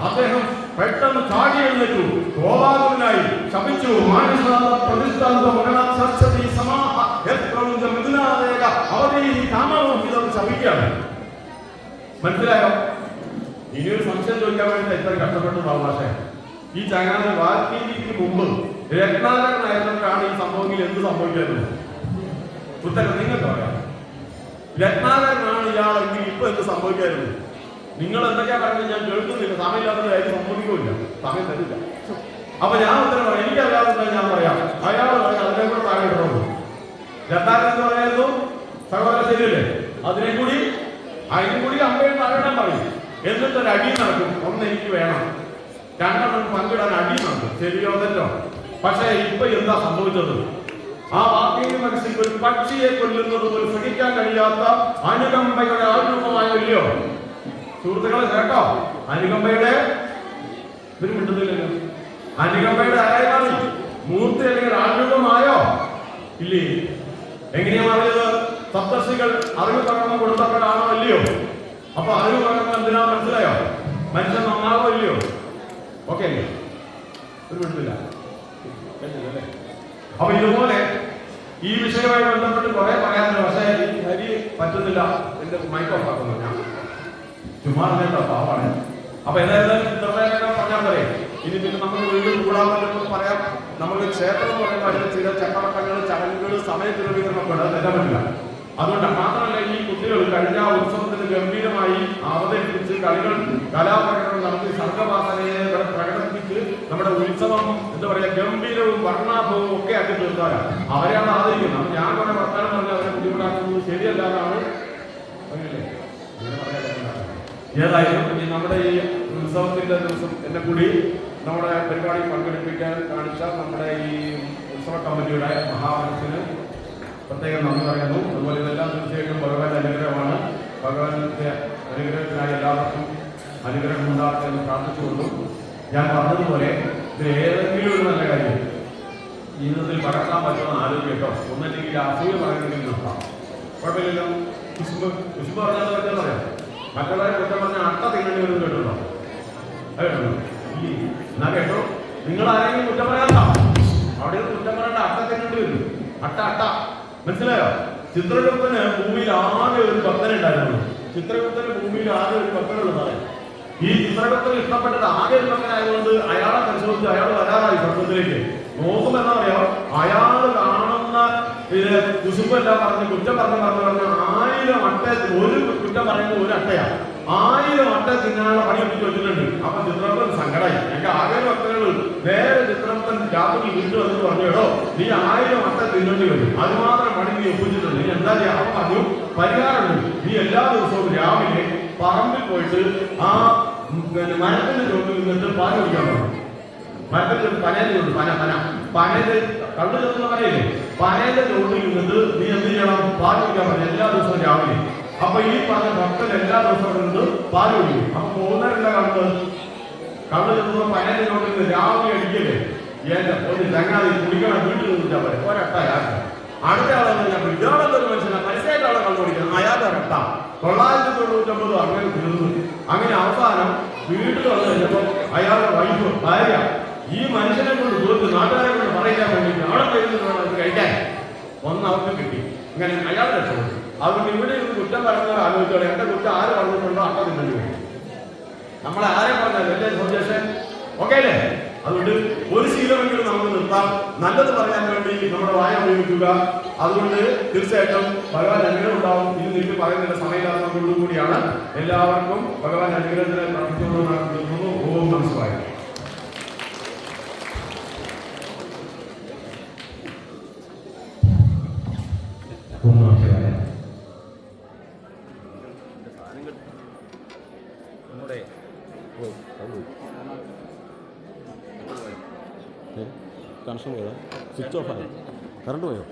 അദ്ദേഹം പെട്ടെന്ന് ചാടി എഴുന്നേറ്റു. കോപാകുലനായി ശപിച്ചു. ശപിക്കാണ്. മനസ്സിലായോ? ഇനിയൊരു സംശയം ചോദിക്കാൻ വേണ്ടി എത്ര കഷ്ടപ്പെട്ടു ഭാഷ. ഈ ചങ്ങാതി വാൽമീകിക്ക് മുമ്പ് രത്നാകരനായിരുന്നിട്ടാണ് ഈ സംഭവത്തിൽ എന്ത് സംഭവിക്കുന്നത്? ഉത്തരം നിങ്ങൾക്ക് പറയാം. രത്നാകരനാണ് ഇയാളെങ്കിൽ ഇപ്പൊ എന്ത് സംഭവിക്കായിരുന്നു? നിങ്ങൾ എന്തൊക്കെയാ പറയുന്നത് ഞാൻ കേൾക്കുന്നില്ല, സമയമില്ലാത്ത കാര്യം സമ്മതിക്കില്ല, സമയം തരില്ല. അപ്പൊ ഞാൻ ഉത്തരം പറയാം, എനിക്കല്ലാതെ ഞാൻ പറയാം. അയാൾ പറയാം അതിനെ കൂടെ താഴെ ഇടണോ. രണ്ടാമത് പറയായിരുന്നു സഹോദര ശരിയല്ലേ, അതിനും കൂടി അമ്പയും താഴെടാൻ പറയും. എന്നിട്ടൊരു അടി നടക്കും. ഒന്ന് എനിക്ക് വേണം, രണ്ടെണ്ണം പങ്കിടാൻ അടി നടക്കും. ശരിയോ തെറ്റോ? പക്ഷേ ഇപ്പൊ എന്താ സംഭവിച്ചത്? ആ വാക്കിംഗ് മനസ്സിൽ ഒരു പക്ഷിയെ കൊല്ലുന്നത് പോലും സഹിക്കാൻ കഴിയാത്ത അനുകമ്പയുടെ ആരൂപമായല്ലോ സുഹൃത്തുക്കളെ. കേട്ടോ, അനുകമ്പയുടെ ഇതിന് കിട്ടുന്നില്ലല്ലോ. അനുകമ്പയുടെ ആരായി മൂർത്തി അല്ലെങ്കിൽ ആരൂപമായോ? ഇല്ലേ. എങ്ങനെയാ മാറിയത്? സപ്തർഷികൾ അറിവ് പകർന്നു കൊടുത്തപ്പോഴാണോ അല്ലയോ? അപ്പൊ അറിവ് പകർന്നു എന്തിനാ മനസ്സിലായോ? മനുഷ്യൻ നന്നാവോ ഇല്ലയോ? ഓക്കെ അല്ലേ? ഒരു വിടുന്നില്ല. അപ്പൊ ഇതുപോലെ ഈ വിഷയവുമായി ബന്ധപ്പെട്ട് കുറെ പറയാനുണ്ട്. പക്ഷേ ഈ ഹരി പറ്റുന്നില്ല, എന്റെ മൈക്ക് ഓഫ് ആക്കുന്നു. ഞാൻ ചുമ്മാ കേട്ടോ, പാവാണ്. അപ്പൊ ഏതായാലും ഇത്രയൊക്കെ പറഞ്ഞാൽ പറയും. ഇനി പിന്നെ നമുക്ക് വീണ്ടും കൂടാൻ പറ്റുമെന്ന് പറയാം. നമുക്ക് ക്ഷേത്രം എന്ന് പറയുമ്പോൾ അതിന് ചില ചട്ടവട്ടങ്ങൾ, ചടങ്ങുകൾ, സമയക്രമീകരണമൊക്കെ ഉണ്ട്, തെറ്റാൻ പറ്റില്ല. അതുകൊണ്ട് മാത്രമല്ല, ഈ കുട്ടികൾ കഴിഞ്ഞ ഉത്സവത്തിന് ഗംഭീരമായി അവതരിപ്പിച്ച് കളികൾ, കലാപ്രകടനം നടത്തി സംഘവാസനയെ പ്രകടിപ്പിച്ച് നമ്മുടെ ഉത്സവം എന്താ പറയാ ഗംഭീരവും വർണ്ണാഭവും ഒക്കെ ആക്കി തീർത്താലാണ് അവരെയാണ് ആദരിക്കുന്നത്. അപ്പൊ ഞാൻ കുറെ വർത്തമാനം പറഞ്ഞ് അവരെ ബുദ്ധിമുട്ടാക്കുന്നത് ശരിയല്ല എന്നാണ്. ഏതായാലും നമ്മുടെ ഈ ഉത്സവത്തിന്റെ ദിവസം എന്നെ കൂടി നമ്മുടെ പരിപാടി പങ്കെടുപ്പിക്കാൻ കാണിച്ച നമ്മുടെ ഈ ഉത്സവ കമ്മിറ്റിയുടെ മഹാമനസ്സിന് പ്രത്യേകം നന്ദി പറയുന്നു. അതുപോലെ ഇതെല്ലാം തീർച്ചയായിട്ടും ഭഗവാന്റെ അനുഗ്രഹമാണ്. ഭഗവാന്റെ അനുഗ്രഹത്തിനായി എല്ലാവർക്കും അനുഗ്രഹം ഉണ്ടാകട്ടെ എന്ന് പ്രാർത്ഥിച്ചുകൊണ്ടും ഞാൻ പറഞ്ഞതുപോലെ ഇത് ഏതെങ്കിലും ഒരു നല്ല കാര്യം ജീവിതത്തിൽ പകർത്താൻ പറ്റുമെന്ന് ആലോചിക്കട്ടോ. ഒന്നല്ലെങ്കിൽ അസൂയ പറയുന്നെങ്കിൽ നിർത്താം, കുഴപ്പമില്ലല്ലോ. കുശുമ്പ് പറഞ്ഞാൽ പറ്റാൻ പറയാം. മറ്റുള്ളവരെ കുറ്റം പറഞ്ഞ അട്ട തിന്നേണ്ടി വരും. കേട്ടോ, എന്നാ കേട്ടോ, നിങ്ങൾ ആരെങ്കിലും കുറ്റം പറയാത്ത അവിടെ കുറ്റം പറയേണ്ട, അട്ട തിന്നേണ്ടി വരും. അട്ട മനസ്സിലായോ? ചിത്രഗുപ്തന് ഭൂമിയിൽ ആകെ ഒരു ഭക്തനുണ്ടായിരുന്നു. ചിത്രഗുപ്തന് ഭൂമിയിൽ ആകെ ഒരു ഭക്തനുള്ളതാണ്. ഈ ചിത്രഗുപ്തന് ഇഷ്ടപ്പെട്ടത് ആകെ ഒരു ഭക്തനായതുകൊണ്ട് അയാളെ പരിശോധിച്ച് അയാൾ വരാറായി സ്വർഗത്തിലേക്ക്. നോക്കുമ്പോ എന്താ പറയാ, അയാൾ കാണുന്ന ഇത് കുശുമ്പെല്ലാം പറഞ്ഞ് കുറ്റം പറഞ്ഞ് 1000 അട്ട, ഒരു കുറ്റം പറയുമ്പോൾ ഒരു അട്ടയാ 1000 അട്ട തിന്നാനുള്ള പണി ഒപ്പിച്ച് വെച്ചിട്ടുണ്ട്. അപ്പൊ ചിത്രഗുപ്തൻ സങ്കടമായി. എന്റെ ആകെ ഭക്തനുള്ളൂ. നേരെ ചിത്രഗുപ്തൻ രാത്രി വീട്ടിൽ വന്നിട്ട് പറഞ്ഞോ, നീ 1000 അട്ട തിന്നേണ്ടി വരും, അതുമാത്രം പണി നീ ഒപ്പിച്ചിട്ടുണ്ട്, നീ എന്താ ചെയ്യാ? അപ്പൊ പറഞ്ഞു, പരിഹാരമുണ്ട്. നീ എല്ലാ ദിവസവും രാവിലെ പറമ്പിൽ പോയിട്ട് ആ മരത്തിന്റെ ചോട്ടിൽ നിന്നിട്ട് പാൽ കുടിക്കാൻ പറഞ്ഞു. മരത്തിന്റെ പനയുടെ ചോട്ട്, പനയുടെ കള്ളു ചേർന്ന പനയില്ലേ, പനയുടെ ചോട്ടിൽ നിന്നിട്ട് നീ എന്ത് ചെയ്യണം? പാൽ കുടിക്കാൻ പറഞ്ഞു എല്ലാ ദിവസവും രാവിലെ. അപ്പൊ ഈ പറഞ്ഞ ഭക്തൻ എല്ലാ ദിവസവും നിന്ന് പാൽ കുടിക്കും. അപ്പൊ പോകുന്നവരെന്താ കാണുന്നത്? കള്ളു ചേർന്ന പനയുടെ ചോട്ടിൽ നിന്ന് രാവിലെ അടിക്കല്ലേ, ഒരു ചങ്ങാതി കുടിക്കണം, വീട്ടിൽ നിന്നിട്ടാ പറയും ഒരട്ട അയാൾക്ക്. അടുത്ത ആളെന്ന് ഞാൻ ഇയാളെന്തൊരു മനുഷ്യനാ, പരസ്യമായിട്ട് ആളെ കണ്ടു പിടിക്കണം, അയാളുടെ ഒരട്ട 999 അങ്ങനെ തീർന്നു. അങ്ങനെ അവസാനം വീട്ടിൽ വന്നു കഴിഞ്ഞപ്പോ അയാളുടെ വൈഫ്, ഭാര്യ ഈ മനുഷ്യനെ കൊണ്ട് തീർത്ത് നാട്ടുകാരെ കൊണ്ട് പറയിക്കാൻ വേണ്ടിയിട്ട് അവിടെ കഴിയുന്നത് കഴിക്കാൻ അവർക്ക് കിട്ടി. ഇങ്ങനെ അയാൾ രക്ഷപ്പെട്ടു. അതുകൊണ്ട് ഇവിടെ ഇരുന്ന് കുറ്റം പറയുന്നവർ ആലോചിച്ചോളെ, എന്റെ കുറ്റം ആര് പറഞ്ഞിട്ടുണ്ടോ അട്ട തിന്നേണ്ടി വരും. നമ്മളെ ആരെ പറഞ്ഞാൽ വലിയ സജഷൻ ഓക്കെ അല്ലേ? അതുകൊണ്ട് ഒരു ശീലമെങ്കിലും നമുക്ക് നിർത്താം. നല്ലത് പറയാൻ വേണ്ടി നമ്മുടെ വായ ഉപയോഗിക്കുക. അതുകൊണ്ട് തീർച്ചയായിട്ടും ഭഗവാൻ അനുഗ്രഹം ഉണ്ടാവും. ഇനി നിങ്ങൾക്ക് പറയുന്നതിന്റെ സമയമില്ലാത്തതുകൊണ്ടും കൂടിയാണ്. എല്ലാവർക്കും ഭഗവാൻ അനുഗ്രഹത്തിന് പ്രാർത്ഥിച്ചുകൊണ്ടും ഓം നമസ്കാര. കണക്ഷൻ പോയോ? സ്വിച്ച് ഓഫ് ആയോ? കറണ്ട് പോയോ?